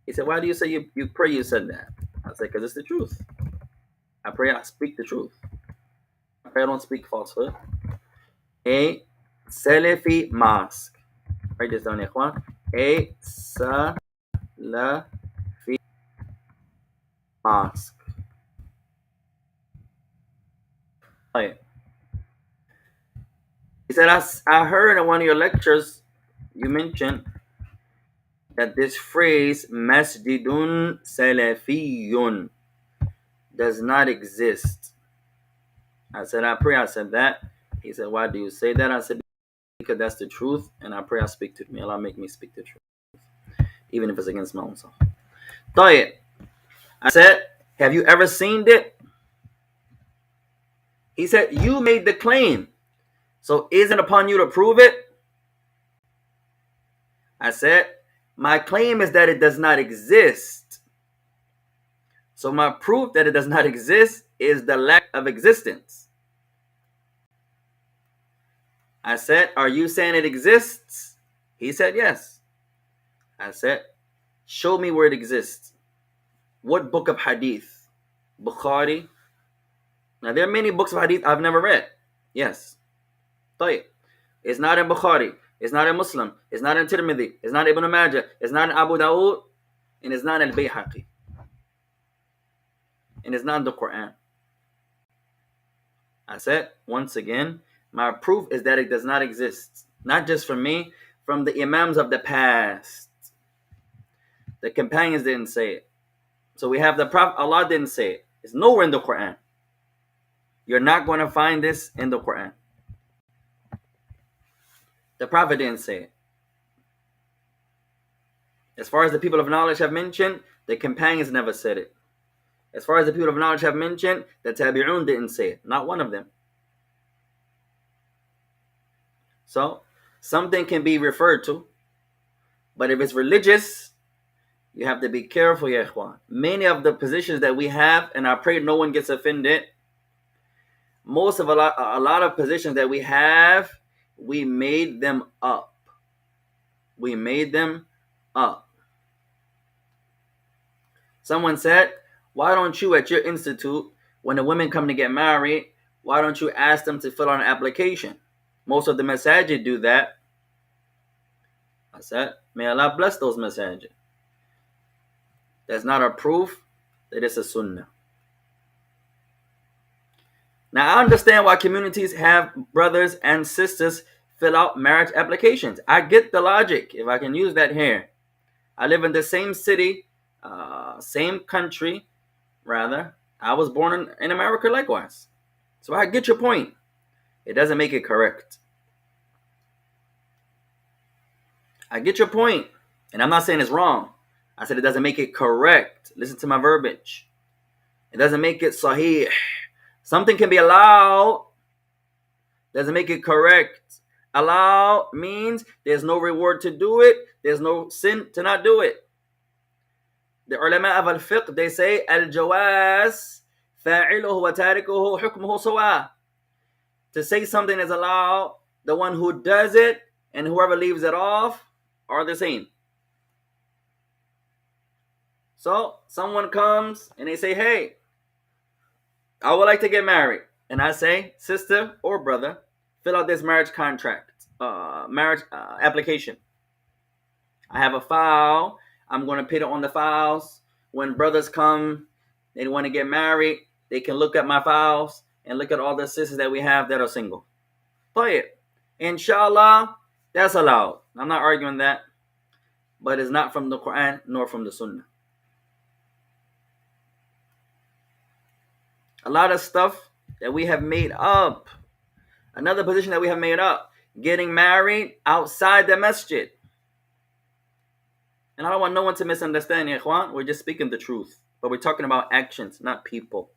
He said, why do you say you pray you said that? I said, because it's the truth. I pray I speak the truth. I pray I don't speak falsehood. A Salafi mosque. Write this down, Ikhwan. A Salafi mosque. He said, I heard in one of your lectures, you mentioned that this phrase, Masjidun Salafiyun, does not exist. I said, I pray I said that. He said, why do you say that? I said, because that's the truth, and I pray I speak to me. Allah make me speak the truth, even if it's against my own self. I said, have you ever seen it? He said, you made the claim, so is it upon you to prove it? I said, my claim is that it does not exist. So my proof that it does not exist is the lack of existence. I said, are you saying it exists? He said, yes. I said, show me where it exists. What book of hadith? Bukhari? Now, there are many books of hadith I've never read. Yes. It's not in Bukhari. It's not in Muslim. It's not in Tirmidhi. It's not Ibn Majah. It's not in Abu Dawood. And it's not in Bayhaqi. And it's not in the Quran. I said, once again, my proof is that it does not exist. Not just from me, from the Imams of the past. The companions didn't say it. So we have the Prophet, Allah didn't say it. It's nowhere in the Quran. You're not going to find this in the Quran. The Prophet didn't say it. As far as the people of knowledge have mentioned, the companions never said it. As far as the people of knowledge have mentioned, the Tabi'un didn't say it. Not one of them. So, something can be referred to, but if it's religious, you have to be careful, ya ikhwan. Many of the positions that we have, and I pray no one gets offended, a lot of positions that we have, we made them up. We made them up. Someone said, why don't you at your institute, when the women come to get married, why don't you ask them to fill out an application? Most of the masajid do that. I said, may Allah bless those masajid. That's not a proof that it's a sunnah. Now, I understand why communities have brothers and sisters fill out marriage applications. I get the logic, if I can use that here. I live in the same city, same country, rather. I was born in America likewise. So I get your point. It doesn't make it correct. I get your point. And I'm not saying it's wrong. I said it doesn't make it correct. Listen to my verbiage. It doesn't make it sahih. Something can be allowed. Doesn't make it correct. Allow means there's no reward to do it. There's no sin to not do it. The ulama of al-fiqh, they say, al-jawaz fa'iluhu wa tarikuhu hukmuhu sawa. To say something is allowed, the one who does it and whoever leaves it off are the same. So someone comes and they say, hey, I would like to get married. And I say, sister or brother, fill out this marriage contract, marriage application. I have a file. I'm going to put it on the files. When brothers come, they want to get married, they can look at my files and look at all the sisters that we have that are single. Play it. Inshallah, that's allowed. I'm not arguing that. But it's not from the Quran nor from the Sunnah. A lot of stuff that we have made up. Another position that we have made up. Getting married outside the masjid. And I don't want no one to misunderstand, ikhwan. We're just speaking the truth. But we're talking about actions, not people.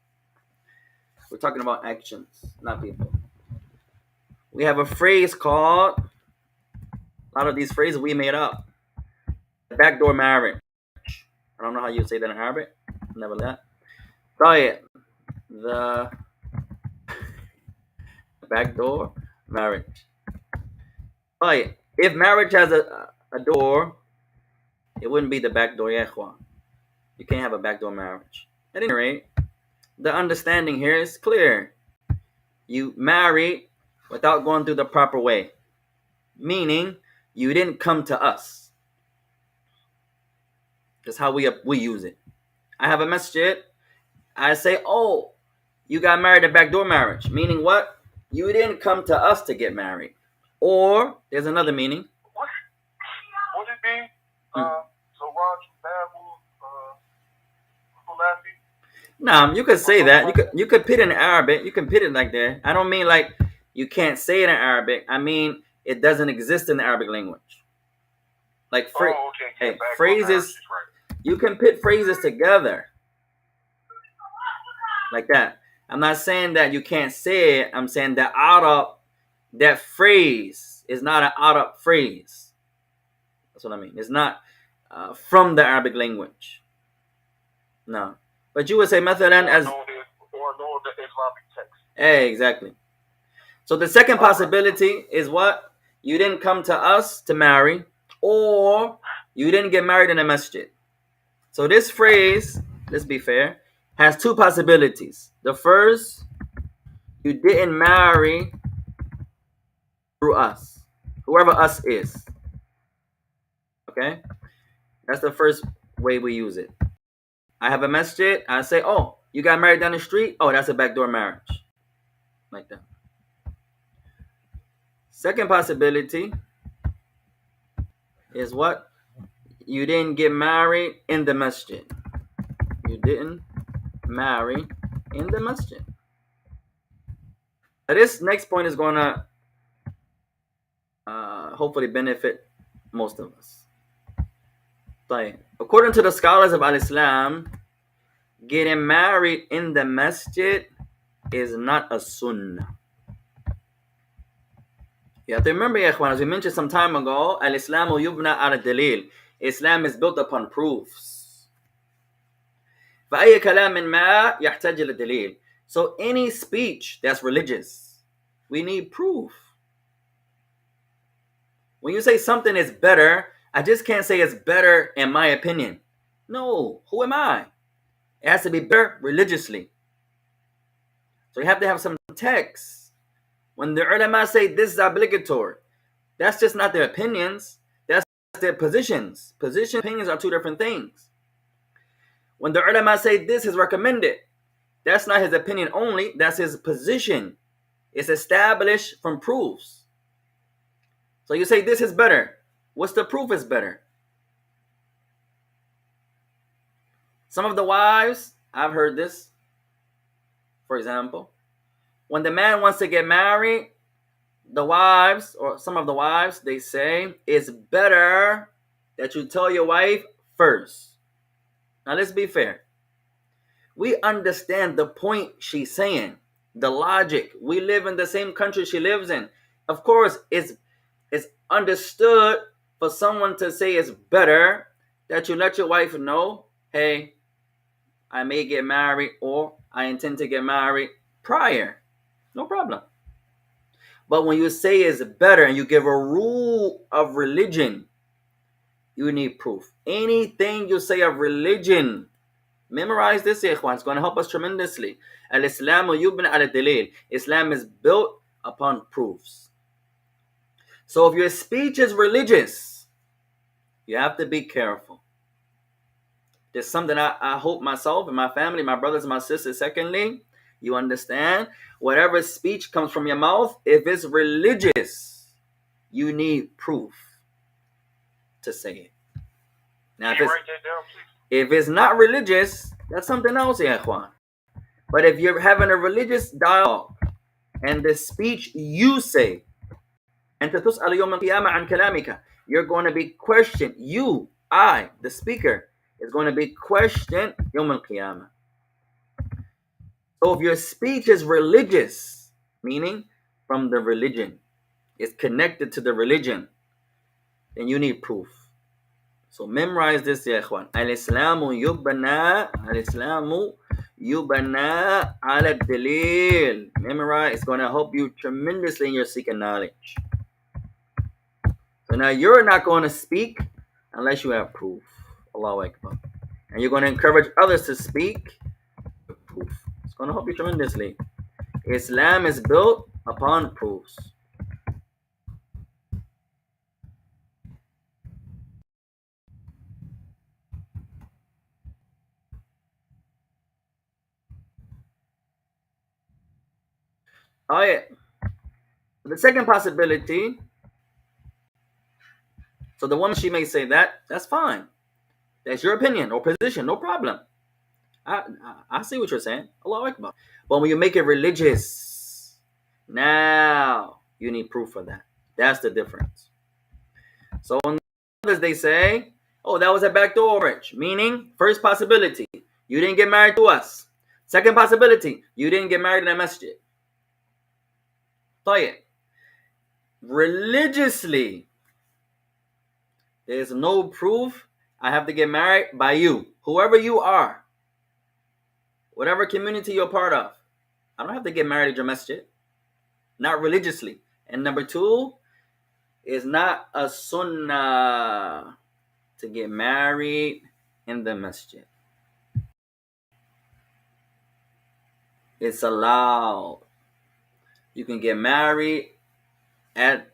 We're talking about actions, not people. We have a phrase called, a lot of these phrases we made up. Backdoor marriage. I don't know how you say that in Arabic. Never that. The backdoor marriage. If marriage has a door, it wouldn't be the backdoor, ya ikhwan. You can't have a backdoor marriage. At any rate, the understanding here is clear. You married without going through the proper way. Meaning, you didn't come to us. That's how we use it. I have a masjid. I say, oh, you got married at backdoor marriage. Meaning what? You didn't come to us to get married. Or, there's another meaning. Would it be Zawaj Babu Khulafi? Nah, you could say that. You could put it in Arabic. You can put it like that. I don't mean like you can't say it in Arabic. I mean it doesn't exist in the Arabic language. Like phrases. Right. You can put phrases together like that. I'm not saying that you can't say it. I'm saying that that phrase is not an Arab phrase. That's what I mean. It's not from the Arabic language. No. But you would say mathalan as or know the Islamic text. Exactly. So the second possibility is what? You didn't come to us to marry, or you didn't get married in a masjid. So this phrase, let's be fair, has two possibilities. The first, you didn't marry through us, whoever us is. Okay? That's the first way we use it. I have a masjid. I say, oh, you got married down the street? Oh, that's a backdoor marriage. Like that. Second possibility is what? You didn't get married in the masjid. You didn't marry in the masjid. Now this next point is going to hopefully benefit most of us. According to the scholars of Al-Islam, getting married in the masjid is not a sunnah. You have to remember, as we mentioned some time ago, Al-Islamu yubna ala dalil. Islam is built upon proofs. فَأَيَّ كَلَامٍ مَا يَحْتَاجِ لِلدَّلِيلِ. So any speech that's religious, we need proof. When you say something is better, I just can't say it's better in my opinion. No, who am I? It has to be better religiously. So you have to have some text When the ulama say this is obligatory, that's just not their opinions. That's their positions. Position and opinions are two different things. When the ulama say this is recommended, that's not his opinion only. That's his position. It's established from proofs. So you say this is better. What's the proof is better? Some of the wives, I've heard this, for example, when the man wants to get married, the wives, or some of the wives, they say, it's better that you tell your wife first. Now let's be fair. We understand the point she's saying, the logic. We live in the same country she lives in. Of course, it's understood for someone to say it's better that you let your wife know, hey, I may get married or I intend to get married prior. No problem. But when you say it's better and you give a rule of religion, you need proof. Anything you say of religion, memorize this, ikhwan. It's going to help us tremendously. Al-Islamu yubna ala-dalil. Islam is built upon proofs. So if your speech is religious, you have to be careful. There's something I hope myself and my family, my brothers and my sisters, secondly, you understand, whatever speech comes from your mouth, if it's religious, you need proof to say it. Now, if it's not religious, that's something else, ya ikhwan. But if you're having a religious dialogue and the speech you say, and تسأل يوم القيامة عن كلامك, you're going to be questioned. You, I, the speaker, is going to be questioned يوم القيامة. So if your speech is religious, meaning from the religion, it's connected to the religion, then you need proof. So memorize this, ya ikhwan. Al-Islamu yubana ala dalil. Memorize. It's going to help you tremendously in your seeking knowledge. So now you're not going to speak unless you have proof. Allahu Akbar. And you're going to encourage others to speak with proof. It's going to help you tremendously. Islam is built upon proofs. Oh yeah. The second possibility, so the woman, she may say that's fine. That's your opinion or position, no problem. I see what you're saying. Allahu Akbar. But when you make it religious, now you need proof for that. That's the difference. So when others, they say, oh, that was a backdoor marriage. Meaning, first possibility, you didn't get married to us. Second possibility, you didn't get married in a masjid. طيب. Religiously, there's no proof I have to get married by you. Whoever you are, whatever community you're part of, I don't have to get married at your masjid. Not religiously. And number two, it's not a sunnah to get married in the masjid. It's allowed. You can get married at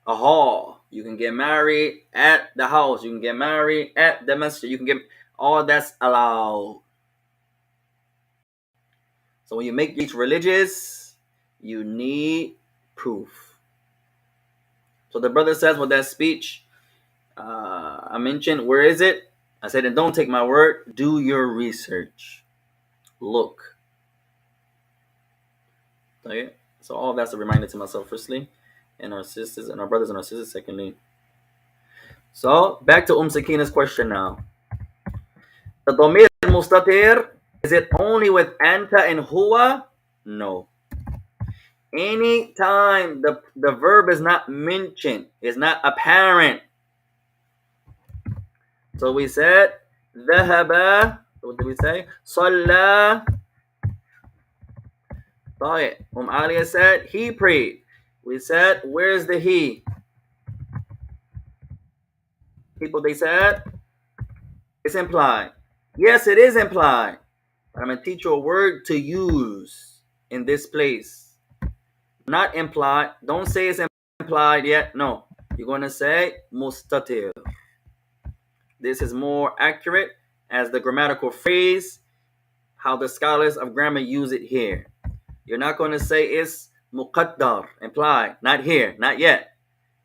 a hall. You can get married at the house. You can get married at the masjid. You can get all that's allowed. So when you make each religious, you need proof. So the brother says with that speech, I mentioned, where is it? I said, and don't take my word. Do your research. Look. Okay? So all that's a reminder to myself, firstly, and our sisters and our brothers and our sisters, secondly. So back to Sakina's question now. The Dhamir Mustatir, is it only with anta and huwa? No. Anytime the verb is not mentioned, is not apparent. So we said, ذهب, what did we say? صلى. Aliya said, he prayed. We said, where's the he? People, they said, it's implied. Yes, it is implied. But I'm going to teach you a word to use in this place. Not implied. Don't say it's implied yet. No. You're going to say mustatir. This is more accurate as the grammatical phrase, how the scholars of grammar use it here. You're not going to say it's muqaddar, implied. Not here, not yet.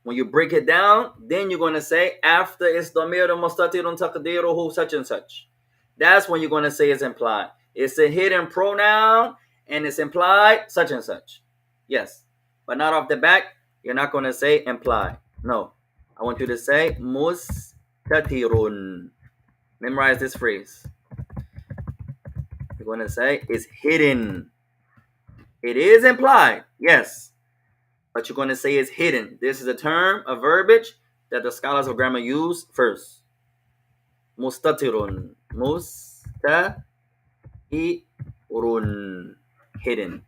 When you break it down, then you're going to say after it's damir mustatirun taqdiruhu such and such. That's when you're going to say it's implied. It's a hidden pronoun and it's implied such and such. Yes, but not off the back. You're not going to say implied. No, I want you to say mustatirun. Memorize this phrase. You're going to say it's hidden. It is implied, yes, but you're going to say it's hidden. This is a term, a verbiage that the scholars of grammar use first. Mustatirun. Mustatirun. Hidden.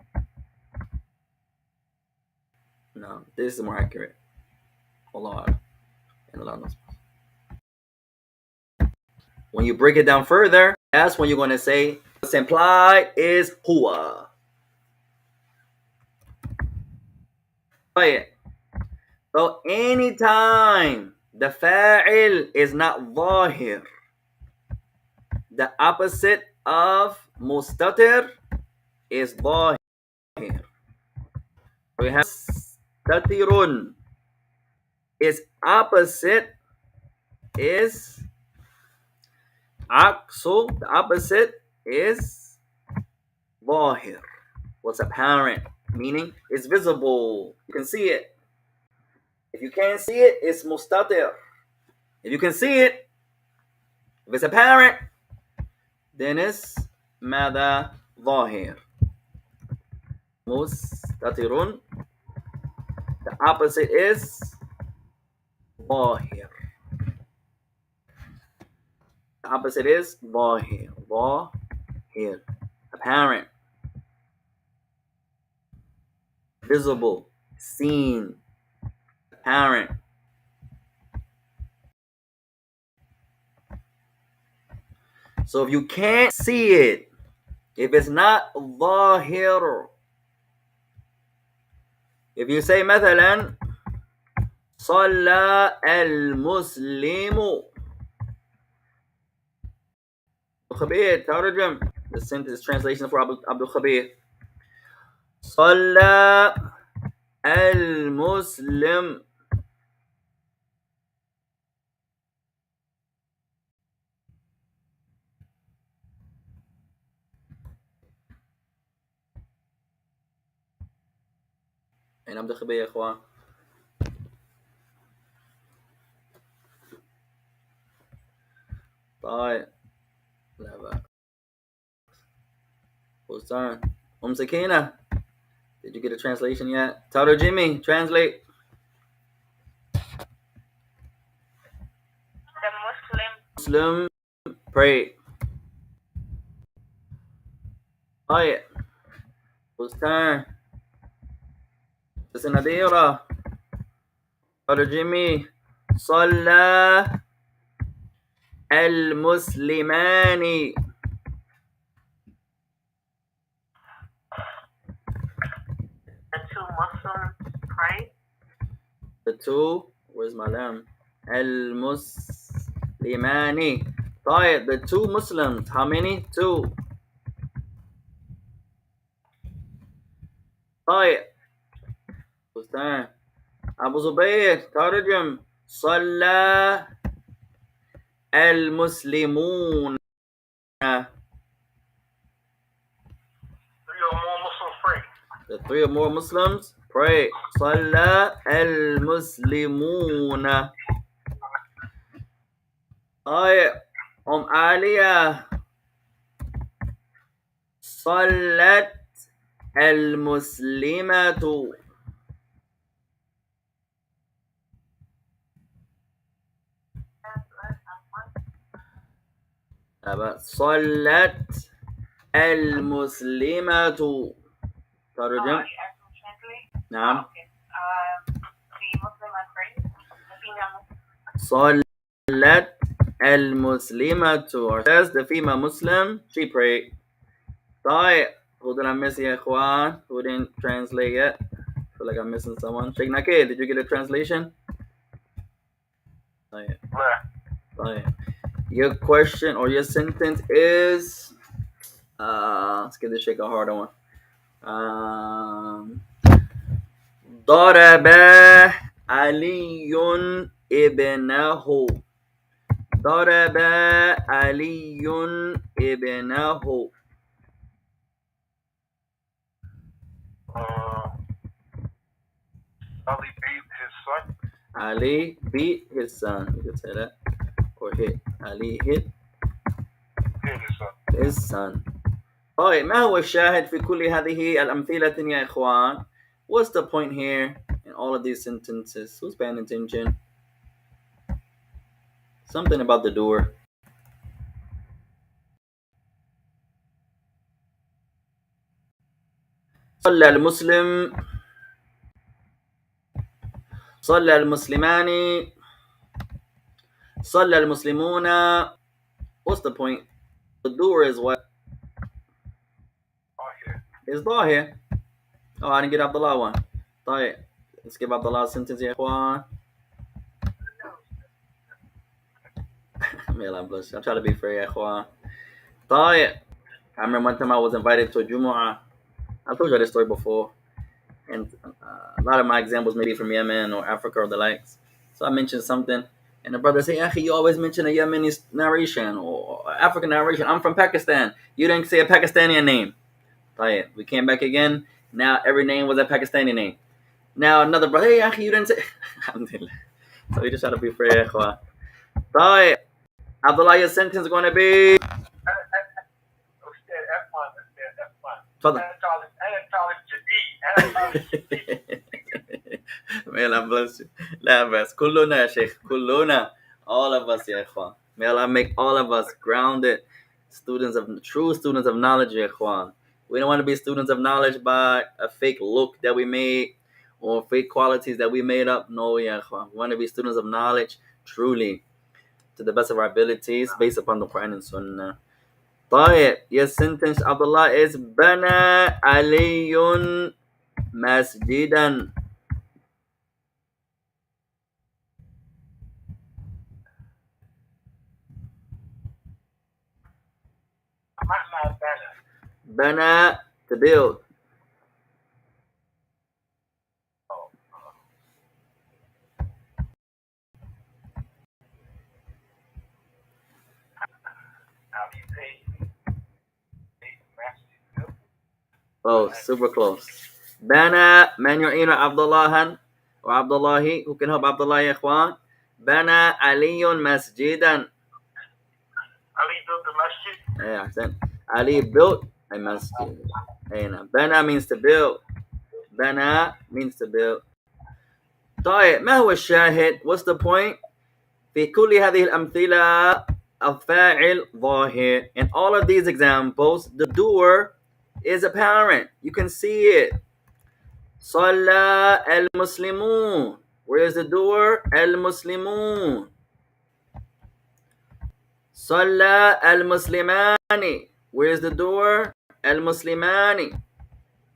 No, this is more accurate. Allah. And Allah knows. When you break it down further, that's when you're going to say what's implied is huwa. So anytime the fa'il is not zahir, the opposite of mustatir is zahir. We have mustatirun. Its opposite is aksu. The opposite is zahir. What's apparent? Meaning it's visible. You can see it. If you can't see it, it's mustatir. If you can see it, if it's apparent, then it's mada zahir. Mustatirun. The opposite is zahir. The opposite is zahir. Zahir. Apparent. Visible. Seen. Apparent. So if you can't see it, if it's not zahir, if you say مثلا صلى المسلم خبير ترجم, the sentence translation for Abdul Khabir. صلى المسلم. أين عبد الخبير يا إخوان؟ طيب لا بقى. Whose turn? Sakina, did you get a translation yet? Tell her Jimmy, translate. The Muslim pray. طيب. Whose turn? Sister Nadira. Tell her Jimmy. صلى المسلمان. The two Muslims pray. The two, where's my lamb? المسلماني. طيب, the two Muslims, how many? Two. طيب. Who's turn? Abu Zubayr, ترجم. صلى المسلمون. The three or more Muslims pray. صلى المسلمون. طيب, عالية. صلت المسلمة. صلت المسلمة. ترجم. نعم. صلت المسلمة. Or says the female Muslim, she prayed. طيب, who did I miss يا إخوان? Who didn't translate yet? feel like I'm missing someone. Sheikh Nakir, did you get a translation? Oh, yeah. Oh, yeah. Your question or your sentence is let's give this Sheikh a harder one. ضرب علي ابنه. ضرب علي ابنه. Ali beat his son. Ali beat his son. You could say that. Or hit. Ali hit Hit his son. his son. طيب ما هو الشاهد في كل هذه الأمثلة يا إخوان? What's the point here in all of these sentences? Who's paying attention? Something about the door. صلى المسلم. صلى المسلمان. صلى المسلمون. What's the point? The door is what? It's ظاهر. Oh, I didn't get Abdullah one. طيب. Let's give Abdullah a sentence يا إخوان. I'm trying to be fair يا إخوان. طيب. I remember one time I was invited to a Jumu'ah. I told you this story before. And a lot of my examples may be from Yemen or Africa or the likes. So I mentioned something. And the brother said, Akhi, you always mention a Yemeni narration or African narration. I'm from Pakistan. You didn't say a Pakistani name. طيب. We came back again. Now every name was a Pakistani name. Now another brother, hey, Akhi, you didn't say. Alhamdulillah. So we just try to be fair, ikhwa. طيب. Abdullah, your sentence is going to be. تفضل. May Allah bless you. لا بس كلنا يا شيخ كلنا. All of us يا إخوان. May Allah make all of us grounded true students of knowledge يا إخوان. We don't want to be students of knowledge by a fake look that we made or fake qualities that we made up. No يا إخوان. We want to be students of knowledge truly to the best of our abilities based upon the Quran and Sunnah. طيب. Your sentence Abdullah is بنى علي مسجدا. بنى to build. Oh, super close. بنى من يعين عبد الله وعبد الله. Who can help Abdullah يا إخوان? بنى علي مسجدا. Ali built the masjid. Yeah, أحسن. Ali built a masjid. بنى means to build. بنى means to build. طيب ما هو الشاهد? What's the point? في كل هذه الأمثلة الفاعل ظاهر. In all of these examples, the doer is apparent. You can see it. صلى المسلمون. Where is the doer? المسلمون. صلى المسلمان. Where is the doer? المسلمان.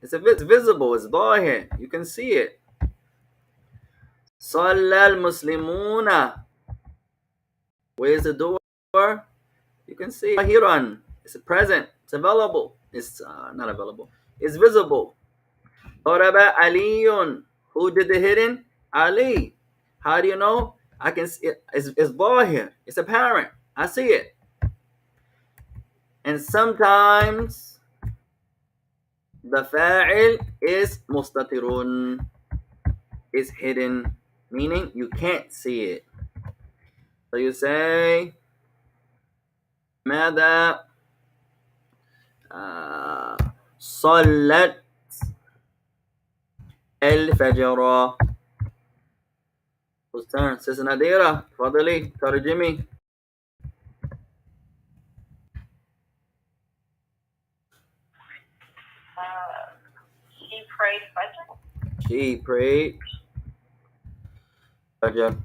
It's visible. It's ظاهر. You can see it. صلى المسلمون. Where is the door? You can see ظاهرا. It's present. It's available. It's not available. It's visible. ضرب علي. Who did the hitting? Ali. How do you know? I can see it. It's ظاهر. It's apparent. I see it. And sometimes the fa'il is mustatirun. Is hidden, meaning you can't see it. So you say ماذا صلت الفجر. Whose turn? Sister Nadira, تفضلي ترجمي. She prayed Fajr. She prayed Fajr.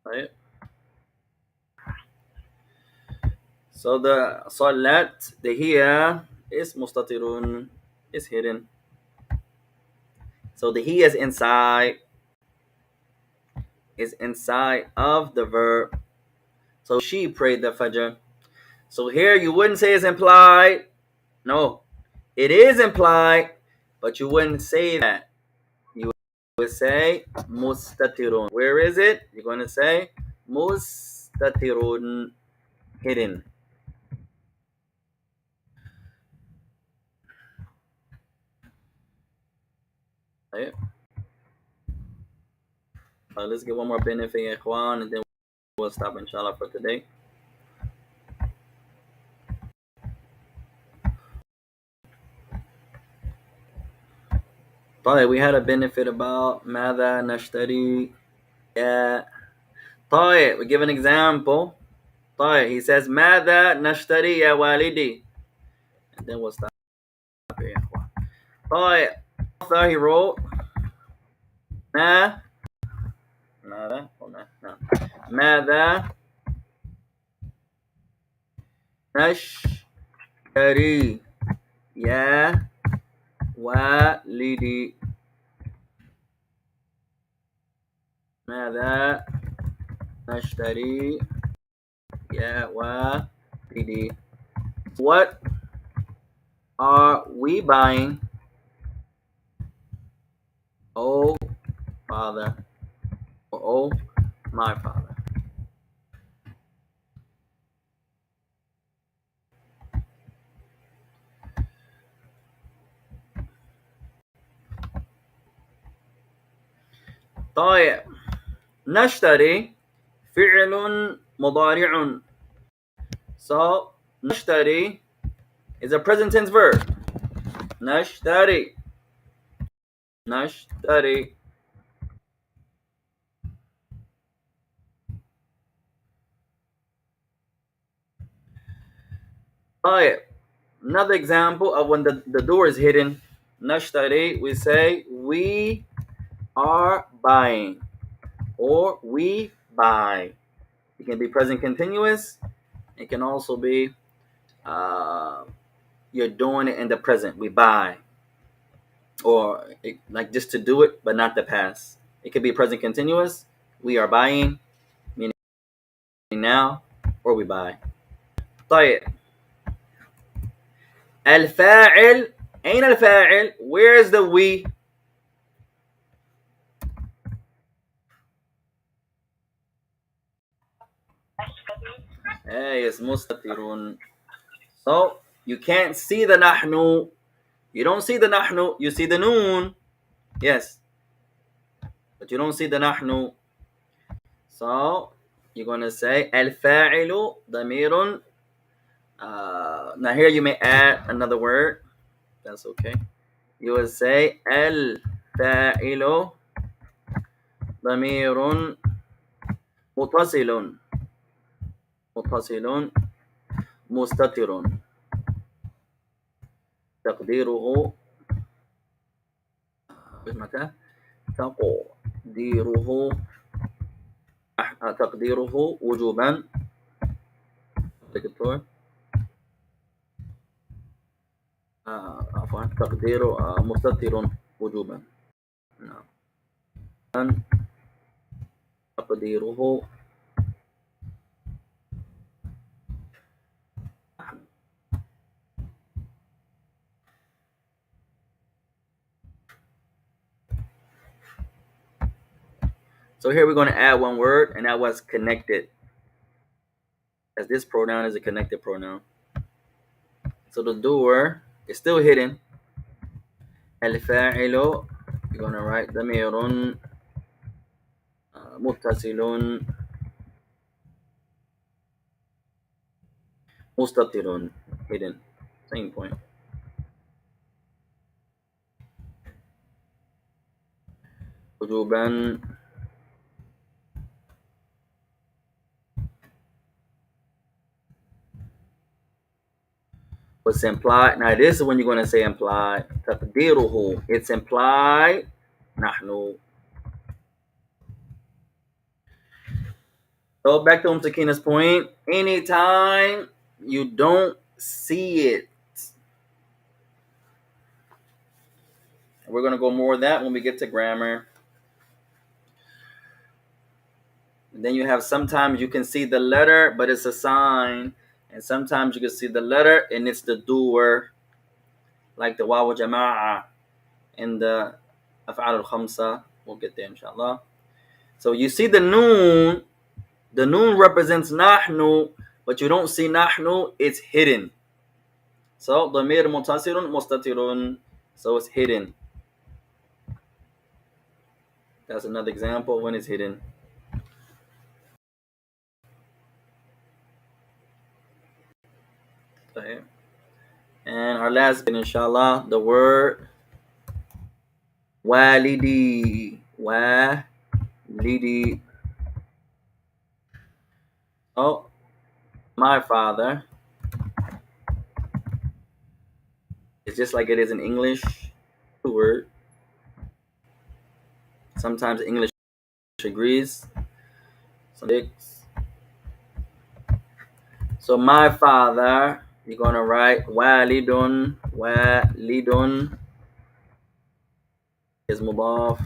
Right? So the salat, the here is mustatirun, is hidden. So the he is inside of the verb. So she prayed the Fajr. So here you wouldn't say it's implied. No, it is implied, but you wouldn't say that. You would say mustatirun. Where is it? You're going to say mustatirun, hidden. Right? Let's get one more benefit, ikhwan, and then we'll stop inshallah for today. طيب, we had a benefit about ماذا نشتري. Yeah. طيب, we give an example. طيب, he says ماذا نشتري يا والدي. And then we'll stop here. طيب, author he wrote ماذا نشتري يا والدي. ماذا نشتري يا والدي. What are we buying, oh father, or oh my father? طيب, نشتري فعل مضارع. So نشتري is a present tense verb. نشتري. طيب, another example of when the door is hidden. نشتري, we say we are buying, or we buy. It can be present continuous. It can also be you're doing it in the present. We buy, or like just to do it, but not the past. It could be present continuous. We are buying, meaning now, or we buy. طيب, الفاعل. أين الفاعل? Where is the we? Yes, mustatirun. So you can't see the nahnu. You don't see the nahnu. You see the noon. Yes, but you don't see the nahnu. So you're gonna say al-fa'ilu damirun. Now here you may add another word. That's okay. You will say al-fa'ilu damirun mutasilun mustatirun. تقديره متى؟ تقديره وجوبا. دكتور عفوا, تقديره مستتر وجوبا. نعم. تقديره So here we're going to add one word, and that was connected, as this pronoun is a connected pronoun. So the door is still hidden. الفاعل, you're going to write ضمير متصل مستتر, hidden. Same point. وجوبا was implied. Now this is when you're going to say implied. تقديره, it's implied. نحن. So back to Sakina's point. Anytime you don't see it, We're going to go more of that when we get to grammar. And then you have sometimes you can see the letter, but it's a sign. And sometimes you can see the letter and it's the doer, like the waw jama'a and the af'al al-khamsa. We'll get there, inshallah. So you see the noon. The noon represents nahnu, but you don't see nahnu. It's hidden. So damir mutasirun mustatirun. So it's hidden. That's another example when it's hidden. Okay. And our last bit, inshallah, the word walidi. Walidi. Oh, my father. It's just like it is in English. The word. Sometimes English agrees. So my father, you're gonna write walidun. Walidun is mudaf.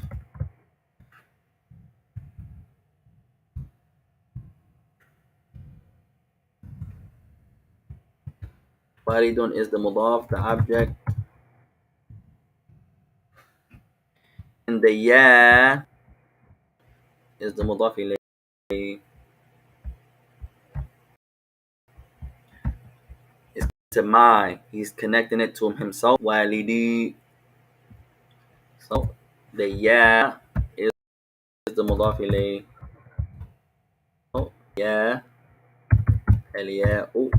Walidun is the mudaf, the object. And the ya is the mudaf ilayh. It's to my. He's connecting it to himself. Walidi. So the ya is the mudaf ilayh. So ya. Al-ya'u.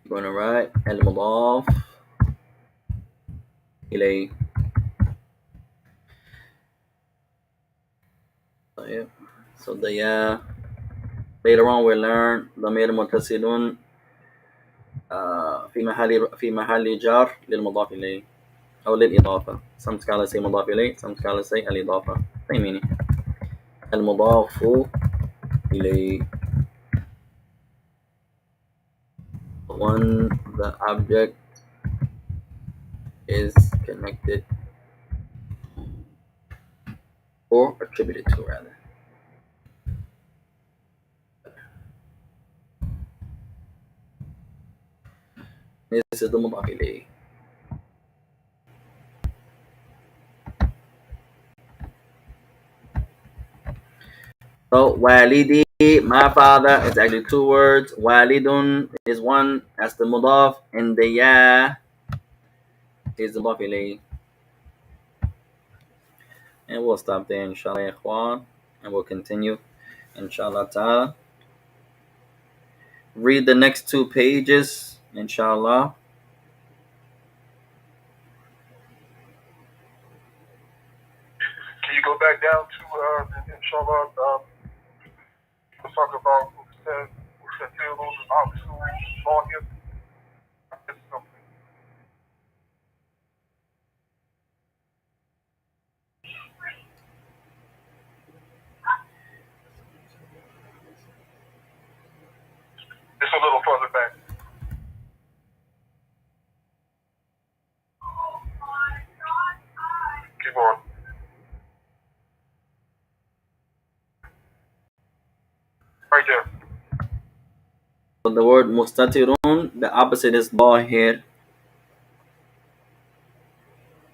You're gonna write al-mudaf ilayh. So the ya. Later on we'll learn ضمير متصل في محل جر للمضاف إليه أو للإضافة. Some scholars say مضاف إليه, some scholars say الإضافة. Same meaning. المضاف إليه. When the object is connected or attributed to, rather. This is the مضاف إليه. So walidi, my father, is actually two words. Walidun is one, that's the mudaf, and the ya is the mudaf ilayh. And we'll stop there, inshallah, ikhwan, and we'll continue, inshallah ta'ala. Read the next 2 pages, inshallah. Can you go back down to inshallah? Let's talk about who said those optional law here. It's a little further back. Keep on. Right there. So the word mustatirun, the opposite is dhahir.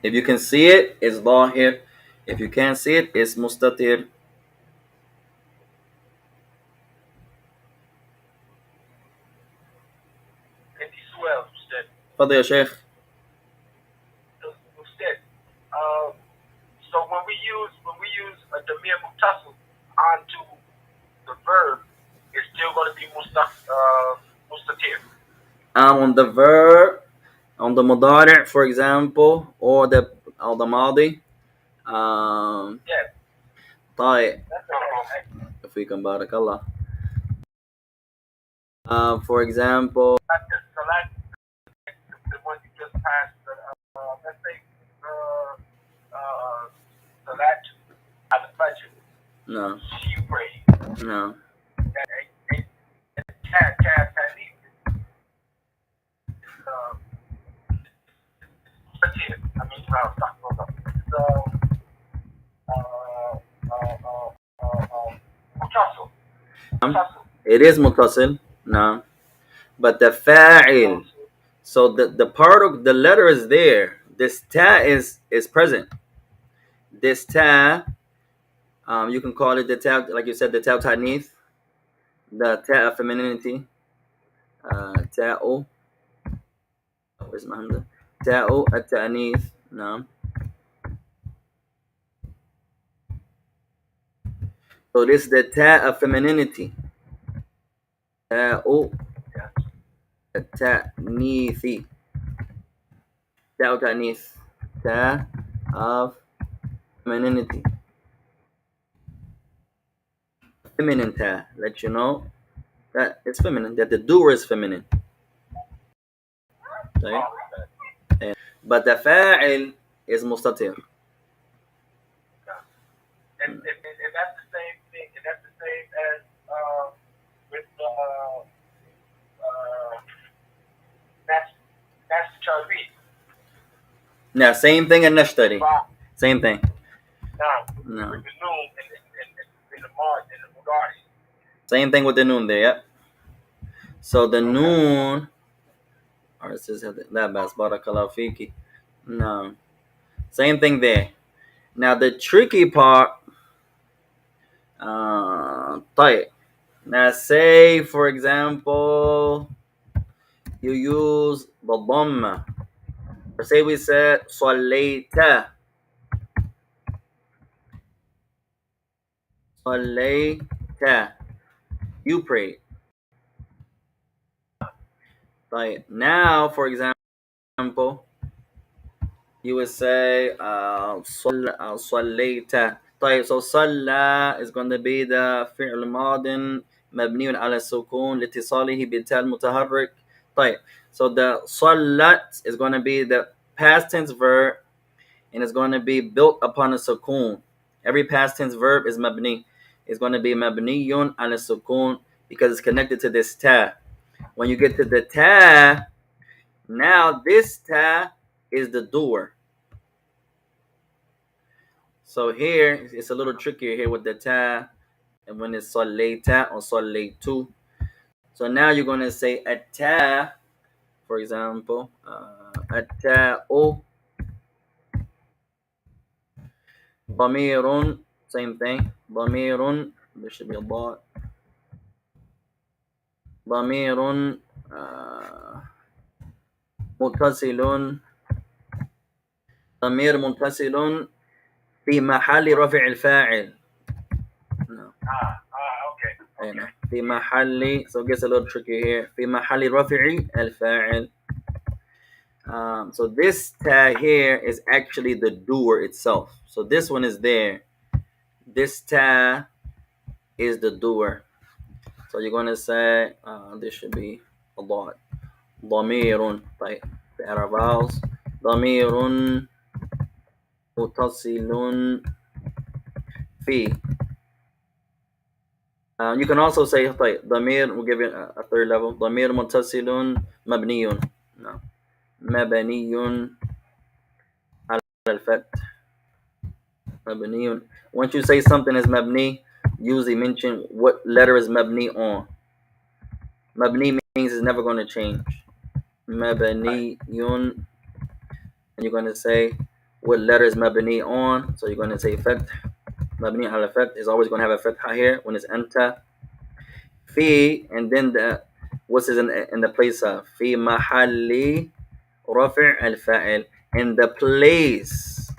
If you can see it, it's dhahir. If you can't see it, it's mustatir. تفضل يا شيخ. So when we use a damir muttasil onto the verb, it's still going to be mustatir. On the verb, on the mudari', for example, or the madi. Yeah. طيب. فيكم بارك الله. For example. The one you just passed. Let's say salat al-fajr. No. She prayed. No. Muchacho. It is muttasil. No. But the fa'il. So the part of the letter is there. This ta is present. This ta, you can call it the ta, like you said, the ta ta'nith, the ta of femininity, ta'u. Where's my hamza? Ta'u at ta'nith. No. So this is the ta of femininity. Ta'u at ta'nithi. Ta'u ta'nith. Ta of femininity. Feminine ta. Let you know that it's feminine, that the doer is feminine. Okay? But the fa'il is mustatir. And that's the same thing. And that's the same as with Master Charlie. Yeah, same thing in Nashtari. Same thing. No. With the noon in the Mars and the Mudari. Same thing with the noon there, yep. So the noon, or it says that bas barakallahu fiki. No. Same thing there. Now the tricky part, طيب. Now say for example you use the dhamma. Or say we said صليت. صليت. You prayed. Right. Now, for example, you would say صليت. طيب, so صلى is going to be the فعل ماض مبني على السكون لاتصاله بالتاء المتحرك. طيب, so the صلت is going to be the past tense verb and it's going to be built upon a sukun. Every past tense verb is mabni. It's going to be mabniyun ala sukun because it's connected to this ta. When you get to the ta, now this ta is the doer. So here it's a little trickier here with the ta, and when it's sallayta or sallaytu. So now you're going to say atta, for example, atta'u. ضمير, same thing. ضمير, there should be a ضاد. ضمير متصل. ضمير متصل في محل رفع الفاعل. No. Okay. في محل, so it gets a little tricky here. في محل رفع الفاعل. So this ta here is actually the doer itself. So this one is there. This ta is the doer. So you're going to say, this should be a lot. ضمير. طيب, the Arab vowels. ضمير متصل في. You can also say طيب, ضمير, we'll give you a third level. ضمير متصل مبني. No. مبني على الفتح. مبني. Once you say something is mabni, usually mention what letter is mabni on. Mabni means it's never going to change. Mabniyun. And you're going to say what letter is mabni on. So you're going to say fath. Mabni ala fath is always going to have a fatha here when it's anta. Fi, and then what's in the place of fi mahalli rafi' al-fa'il, in the place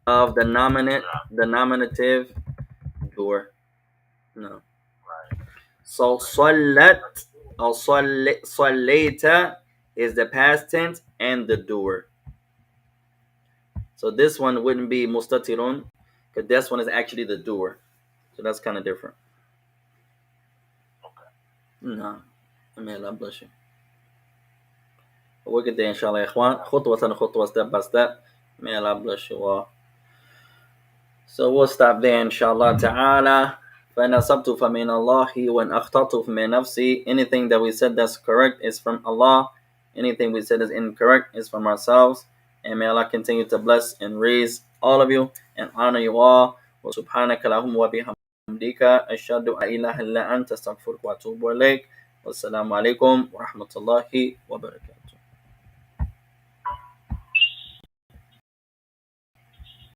of the nominative doer. No. So sallat or sallayta is the past tense and the doer. So this one wouldn't be mustatirun because this one is actually the doer. So that's kind of different. No. May Allah bless you. We'll get there inshallah ikhwan. Khutwa step by step. May Allah bless you all. So we'll stop there inshallah ta'ala. فَإِنْ أَصَبْتُ فَمِنَ اللَّهِ وَإِنْ أَخْطَأْتُ فَمِنْ نَفْسِي. Anything that we said that's correct is from Allah. Anything we said is incorrect is from ourselves. And may Allah continue to bless and raise all of you and honor you all. وسبحانك اللهم وبحمدك أشهد أن لا إله إلا أنت أستغفرك وأتوب إليك. والسلام عليكم ورحمة الله وبركاته.